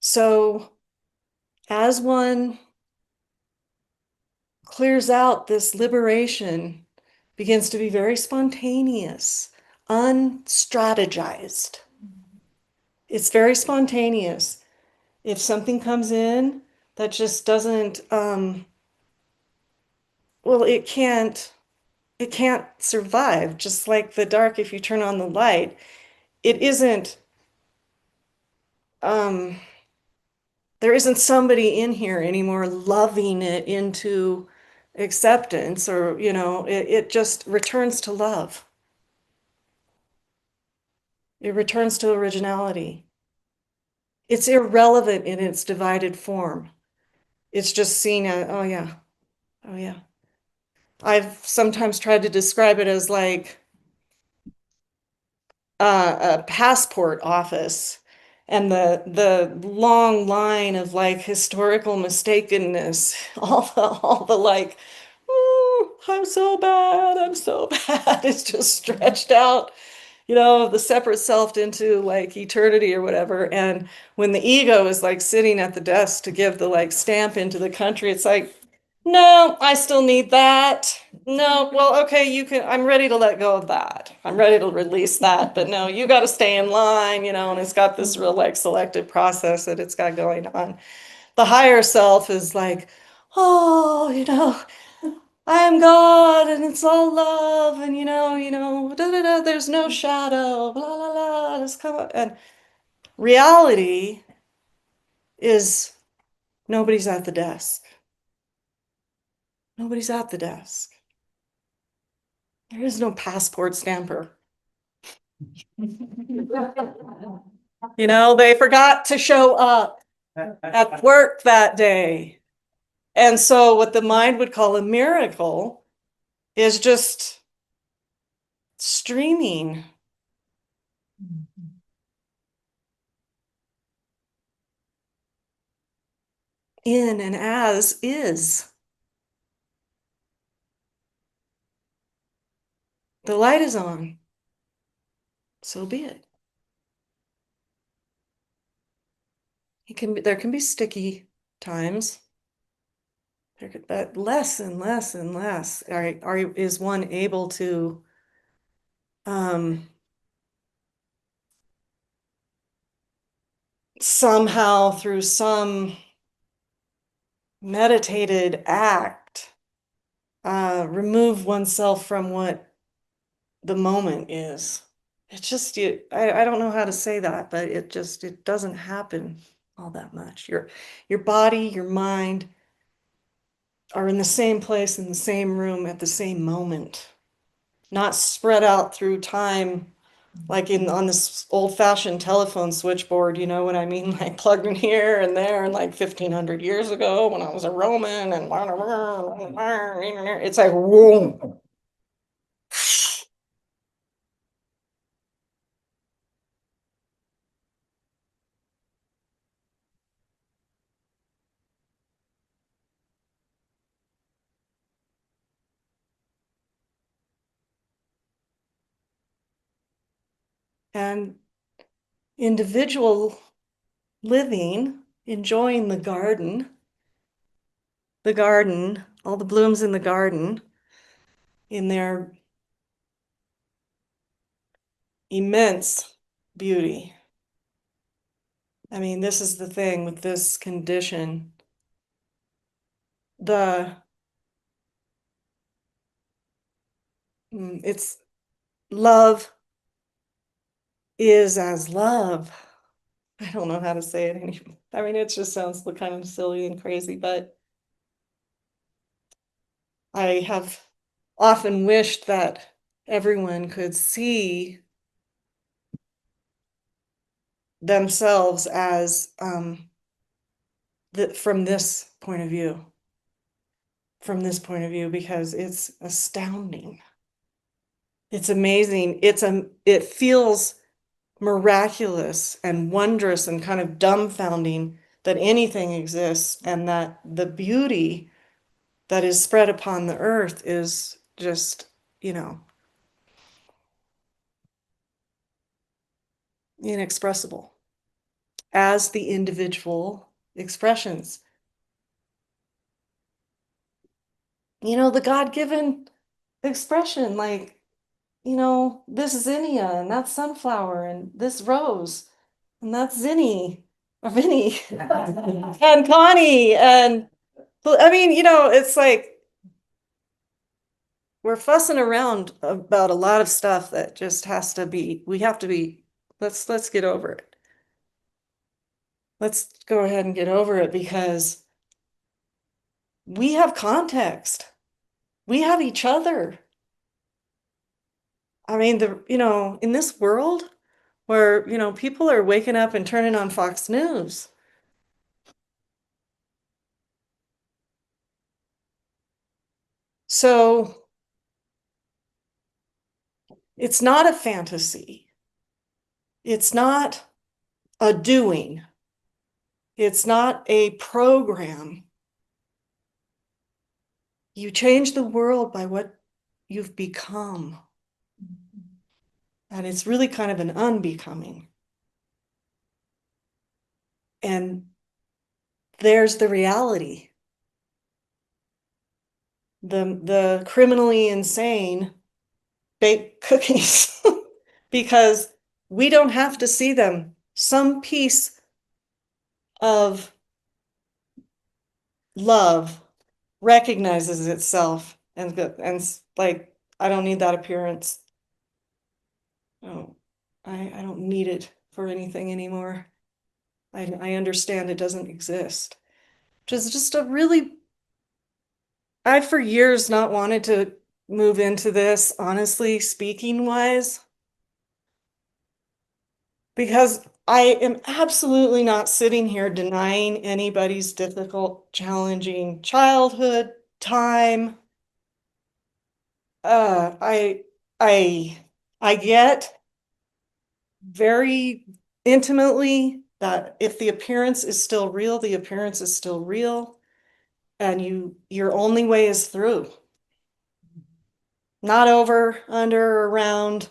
So as one clears out, this liberation begins to be very spontaneous, unstrategized. It's very spontaneous. If something comes in that just doesn't, well, it can't survive. Just like the dark, if you turn on the light, it isn't, um, there isn't somebody in here anymore loving it into acceptance, or, it just returns to love. It returns to originality. It's irrelevant in its divided form. It's just seen as, oh yeah, oh yeah. I've sometimes tried to describe it as like a passport office, and the long line of like historical mistakenness, all the like, "Ooh, I'm so bad, I'm so bad." It's just stretched out, the separate self into like eternity or whatever. And when the ego is like sitting at the desk to give the like stamp into the country, it's like, no, I still need that. No, well, okay, I'm ready to let go of that. I'm ready to release that. But no, you got to stay in line, and it's got this real like selective process that it's got going on. The higher self is like, oh, I am God and it's all love, and da da da, there's no shadow, blah blah blah. Just come up. And reality is nobody's at the desk. Nobody's at the desk. There is no passport stamper. They forgot to show up at work that day. And so, what the mind would call a miracle is just streaming. In and as is. The light is on. So be it. There can be sticky times. But less and less and less is one able to um, somehow through some meditated act remove oneself from what the moment is. It's just I don't know how to say that, but it doesn't happen all that much. Your body, your mind are in the same place in the same room at the same moment, not spread out through time like in on this old-fashioned telephone switchboard, you know what I mean? Like plugged in here and there and like 1500 years ago when I was a Roman and it's like whoa. And individual living, enjoying the garden, all the blooms in the garden in their immense beauty. I mean, this is the thing with this condition. The it's love is as love. I don't know how to say it anymore. I mean, it just sounds kind of silly and crazy, but I have often wished that everyone could see themselves as from this point of view, because it's astounding. It's amazing. It feels miraculous and wondrous and kind of dumbfounding that anything exists and that the beauty that is spread upon the earth is just, you know, inexpressible as the individual expressions. You know, the God-given expression, like, you know, this zinnia and that's sunflower and this rose and that's Zinni or Vinny and Connie. And I mean, you know, it's like we're fussing around about a lot of stuff that just has to be, we have to be, let's get over it. Let's go ahead and get over it because we have context. We have each other. I mean, you know, in this world where, you know, people are waking up and turning on Fox News. So it's not a fantasy. It's not a doing. It's not a program. You change the world by what you've become. And it's really kind of an unbecoming. And there's the reality. The criminally insane baked cookies because we don't have to see them. Some piece of love recognizes itself and like, I don't need that appearance. Oh, I don't need it for anything anymore. I understand it doesn't exist. Which is just a really, I've for years not wanted to move into this, honestly, speaking wise, because I am absolutely not sitting here denying anybody's difficult, challenging childhood time. Uh, I, I, I get very intimately that if the appearance is still real, the appearance is still real, and your only way is through. Not over, under, around,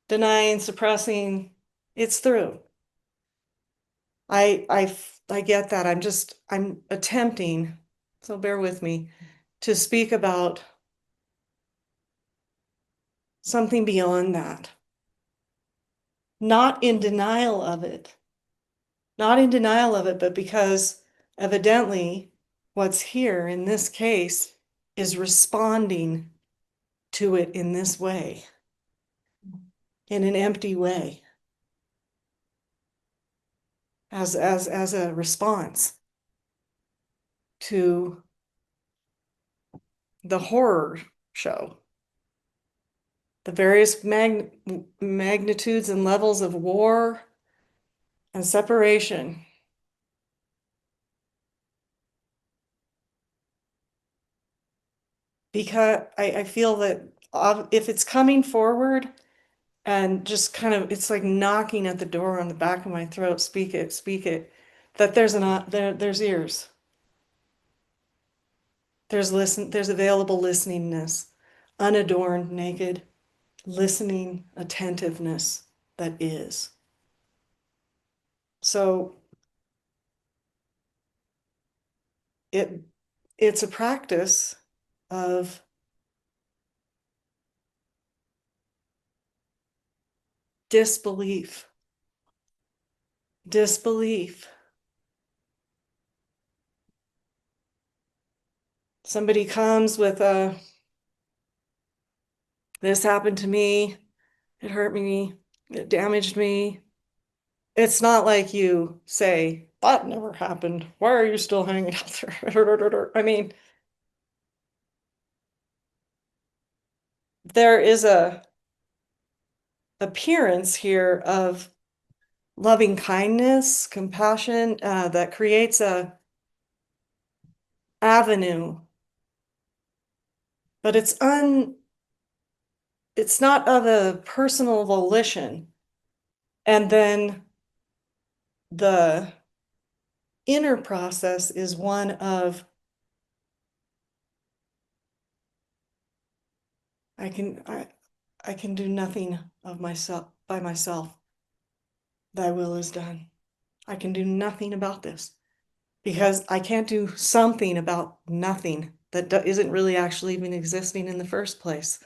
denying, suppressing. It's through. I get that. I'm attempting so bear with me, to speak about something beyond that. Not in denial of it, not in denial of it, but because evidently what's here in this case is responding to it in this way, in an empty way, as a response to the horror show, the various magnitudes and levels of war and separation. Because I feel that if it's coming forward and just kind of, it's like knocking at the door on the back of my throat, speak it, that there's ears. There's available listeningness, unadorned, naked, listening attentiveness that is. So it's a practice of disbelief. Disbelief. Somebody comes with this happened to me, it hurt me, it damaged me. It's not like you say, that never happened. Why are you still hanging out there? I mean, there is a appearance here of loving kindness, compassion, that creates a avenue, but it's not of a personal volition. And then the inner process is one of I can do nothing of myself by myself. Thy will is done. I can do nothing about this because I can't do something about nothing that isn't really actually even existing in the first place.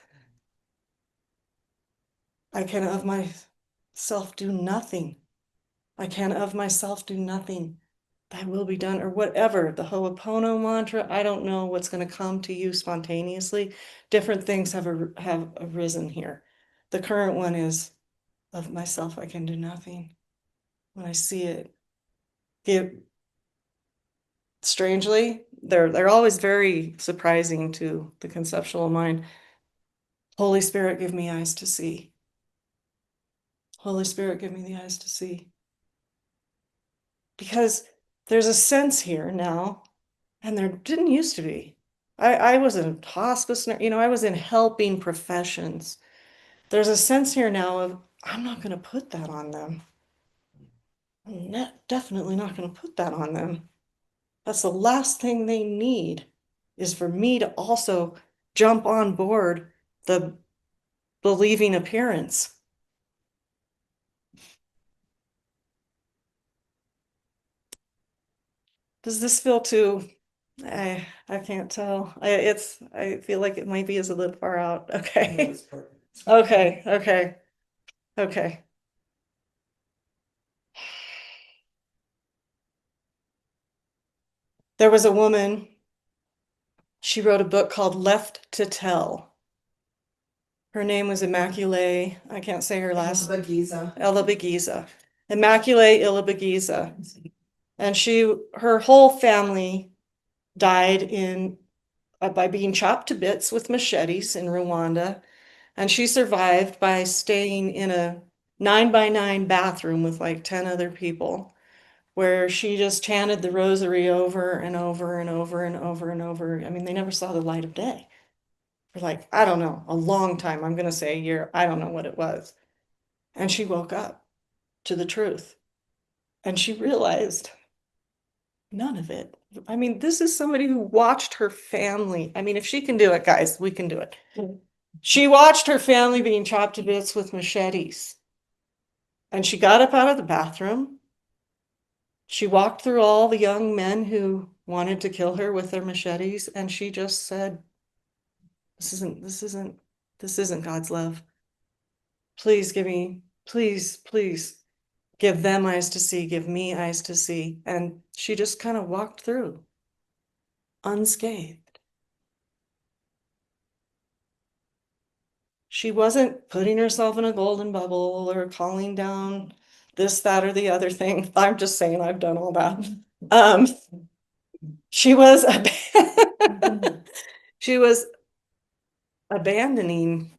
I can of myself do nothing. I can of myself do nothing. Thy will be done, or whatever, the Ho'oponopono mantra. I don't know what's going to come to you spontaneously. Different things have arisen here. The current one is of myself I can do nothing. When I see it, strangely, they're always very surprising to the conceptual mind. Holy Spirit, give me eyes to see. Holy Spirit, give me the eyes to see. Because there's a sense here now, and there didn't used to be. I was in hospice, I was in helping professions. There's a sense here now of, I'm not going to put that on them. I'm definitely not going to put that on them. That's the last thing they need, is for me to also jump on board the believing appearance. Does this feel too, I can't tell. I feel like it might be is a little far out. Okay. Okay, okay, okay. There was a woman, she wrote a book called Left to Tell. Her name was Immaculée, I can't say her last. Ilibagiza. Immaculée Ilibagiza. And her whole family died by being chopped to bits with machetes in Rwanda. And she survived by staying in a 9-by-9 bathroom with like 10 other people, where she just chanted the rosary over and over and over and over and over. I mean, they never saw the light of day for like, I don't know, a long time. I'm going to say a year. I don't know what it was. And she woke up to the truth. And she realized none of it. I mean, this is somebody who watched her family. I mean, if she can do it, guys, we can do it. She watched her family being chopped to bits with machetes. And she got up out of the bathroom. She walked through all the young men who wanted to kill her with their machetes, and she just said, this isn't God's love. Please give me, please give them eyes to see, give me eyes to see. And she just kind of walked through unscathed. She wasn't putting herself in a golden bubble or calling down this, that, or the other thing. I'm just saying I've done all that. Um, she was she was abandoning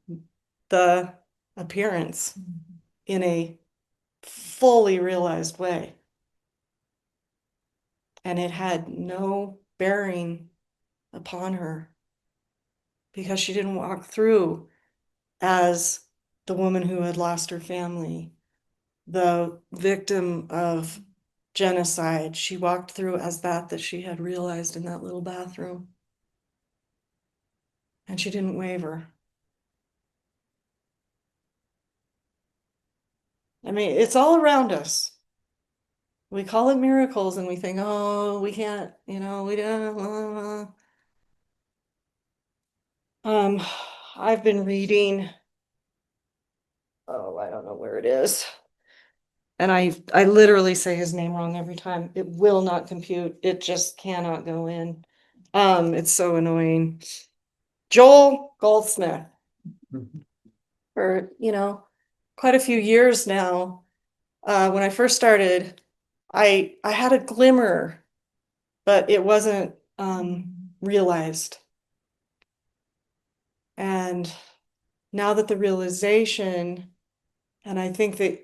the appearance in a fully realized way. And it had no bearing upon her because she didn't walk through as the woman who had lost her family, the victim of genocide. She walked through as that she had realized in that little bathroom. And she didn't waver. I mean, it's all around us. We call it miracles and we think, oh, we can't, we don't. Um, I've been reading, oh, I don't know where it is. And I literally say his name wrong every time. It will not compute. It just cannot go in. It's so annoying. Joel Goldsmith, for, quite a few years now. When I first started, I had a glimmer, but it wasn't realized. And now that the realization, and I think that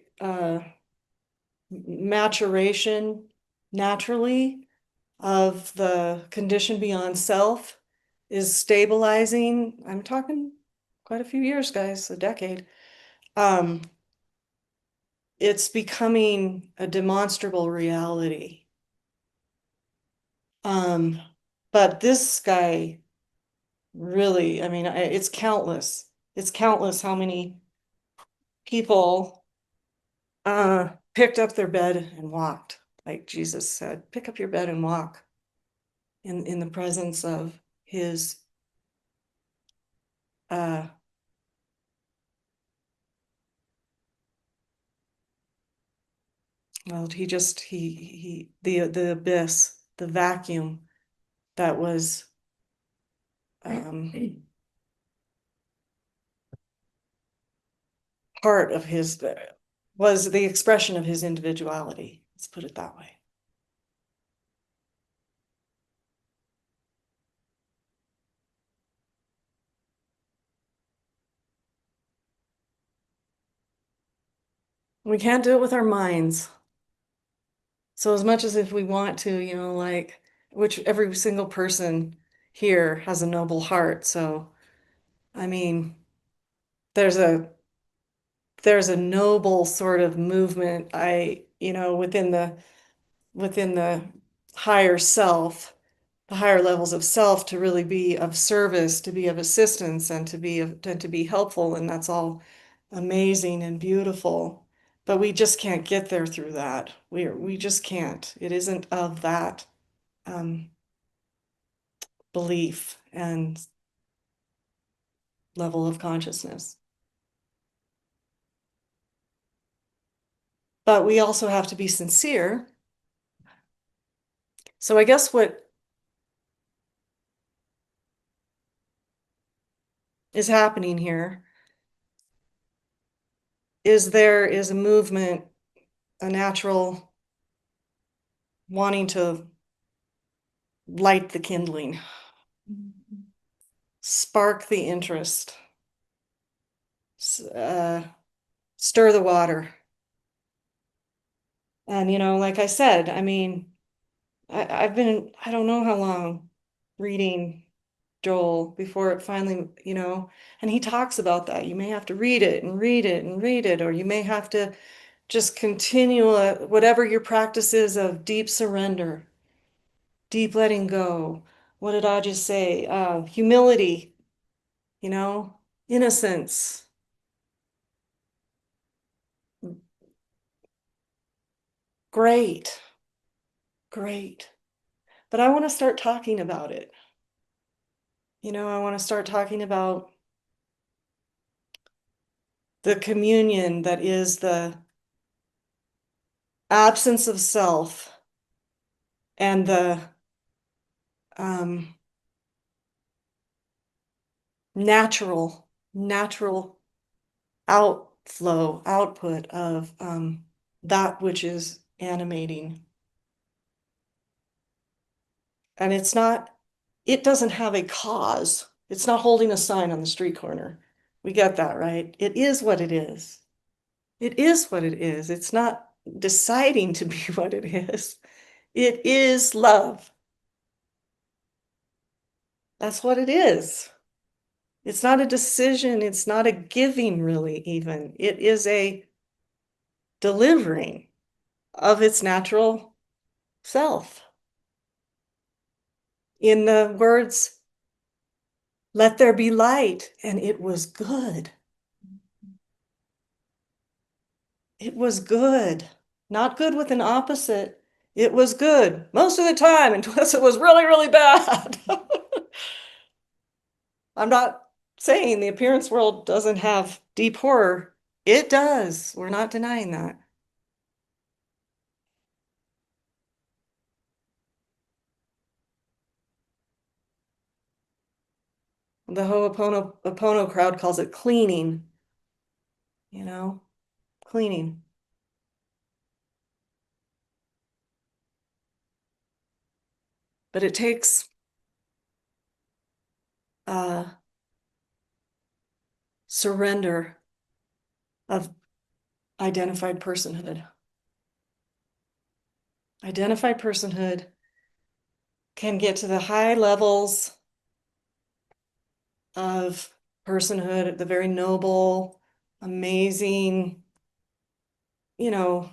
maturation naturally of the condition beyond self is stabilizing. I'm talking quite a few years, guys, a decade. It's becoming a demonstrable reality. But this guy really, I mean, it's countless. It's countless how many people picked up their bed and walked, like Jesus said, pick up your bed and walk in the presence of his uh well, the abyss, the vacuum that was part of his was the expression of his individuality. Let's put it that way. We can't do it with our minds. So as much as if we want to, like, which every single person here has a noble heart. So, I mean, there's a there's a noble sort of movement, within the higher self, the higher levels of self, to really be of service, to be of assistance, and to be helpful, and that's all amazing and beautiful. But we just can't get there through that. We just can't. It isn't of that um, belief and level of consciousness. But we also have to be sincere. So I guess what is happening here is there is a movement, a natural wanting to light the kindling, spark the interest, uh, stir the water. And, like I said, I mean, I've been, I don't know how long reading Joel before it finally, and he talks about that. You may have to read it and read it and read it, or you may have to just continue whatever your practice is of deep surrender, deep letting go. What did I just say? Humility, innocence. Great, great. But I want to start talking about it. I want to start talking about the communion that is the absence of self and the um, natural output of that which is animating. And it doesn't have a cause. It's not holding a sign on the street corner. We get that, right? It is what it is. It is what it is. It's not deciding to be what it is. It is love. That's what it is. It's not a decision. It's not a giving, really, even. It is a delivering of its natural self. In the words, let there be light, and it was good. It was good. Not good with an opposite. It was good most of the time unless it was really, really bad. I'm not saying the appearance world doesn't have deep horror. It does. We're not denying that. The Ho'oponopono crowd calls it cleaning, you know, cleaning. But it takes uh, surrender of identified personhood. Identified personhood can get to the high levels of personhood, the very noble, amazing, you know,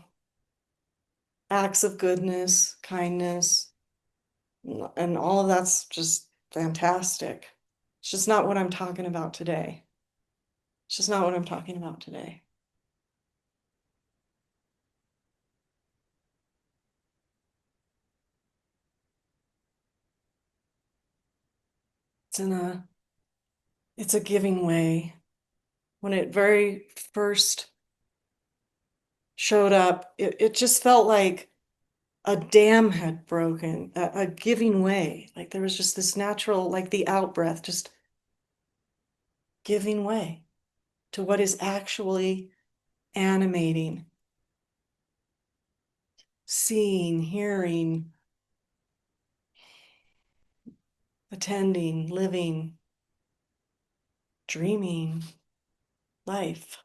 acts of goodness, kindness, and all of that's just fantastic. It's just not what I'm talking about today. It's just not what I'm talking about today. It's in a it's a giving way. When it very first showed up, it just felt like a dam had broken, a giving way. Like there was just this natural, like the out breath, just giving way to what is actually animating, seeing, hearing, attending, living, dreaming life.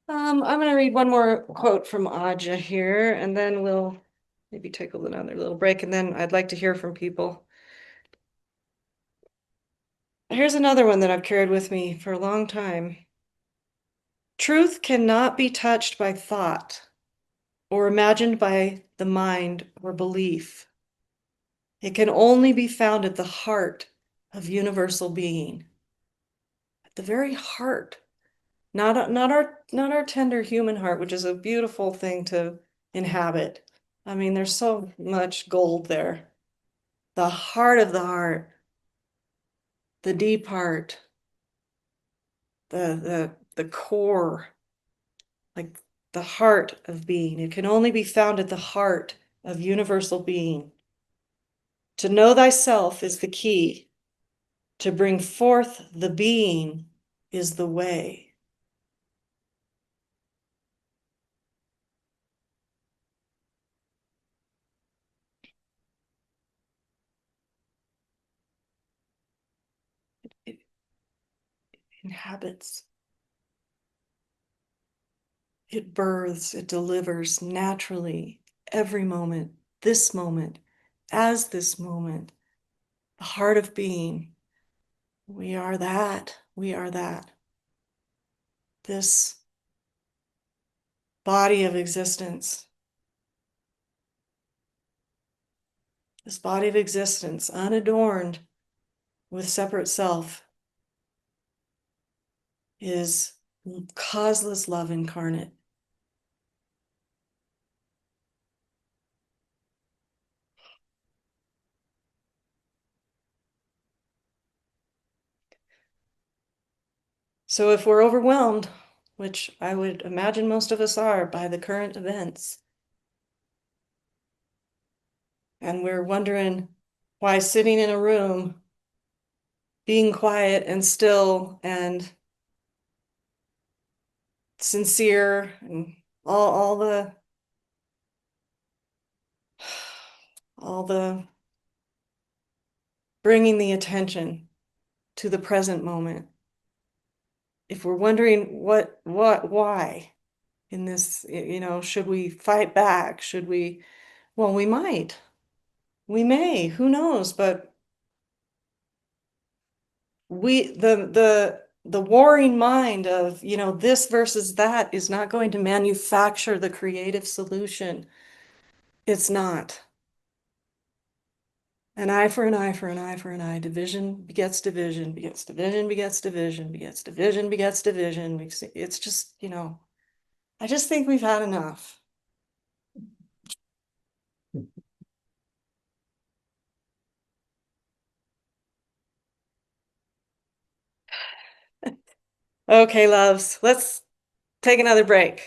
I'm going to read one more quote from Aja here, and then we'll maybe take another little break, and then I'd like to hear from people. Here's another one that I've carried with me for a long time. Truth cannot be touched by thought or imagined by the mind or belief. It can only be found at the heart of universal being, at the very heart, not our tender human heart, which is a beautiful thing to inhabit. I mean, there's so much gold there. The heart of the heart, the deep heart, the core, like the heart of being. It can only be found at the heart of universal being. To know thyself is the key. To bring forth the being is the way. It inhabits, it births, it delivers naturally every moment, as this moment, the heart of being. We are that. We are that. This body of existence, unadorned with separate self, is causeless love incarnate. So if we're overwhelmed, which I would imagine most of us are by the current events, and we're wondering why sitting in a room, being quiet and still and sincere and all the bringing the attention to the present moment. If we're wondering why in this, should we fight back? Should we? Well, we might. We may, who knows? But the warring mind of, this versus that is not going to manufacture the creative solution. It's not. An eye for an eye for an eye for an eye. Division begets division, begets division, begets division, begets division, begets division. It's just, I just think we've had enough. Okay, loves, let's take another break.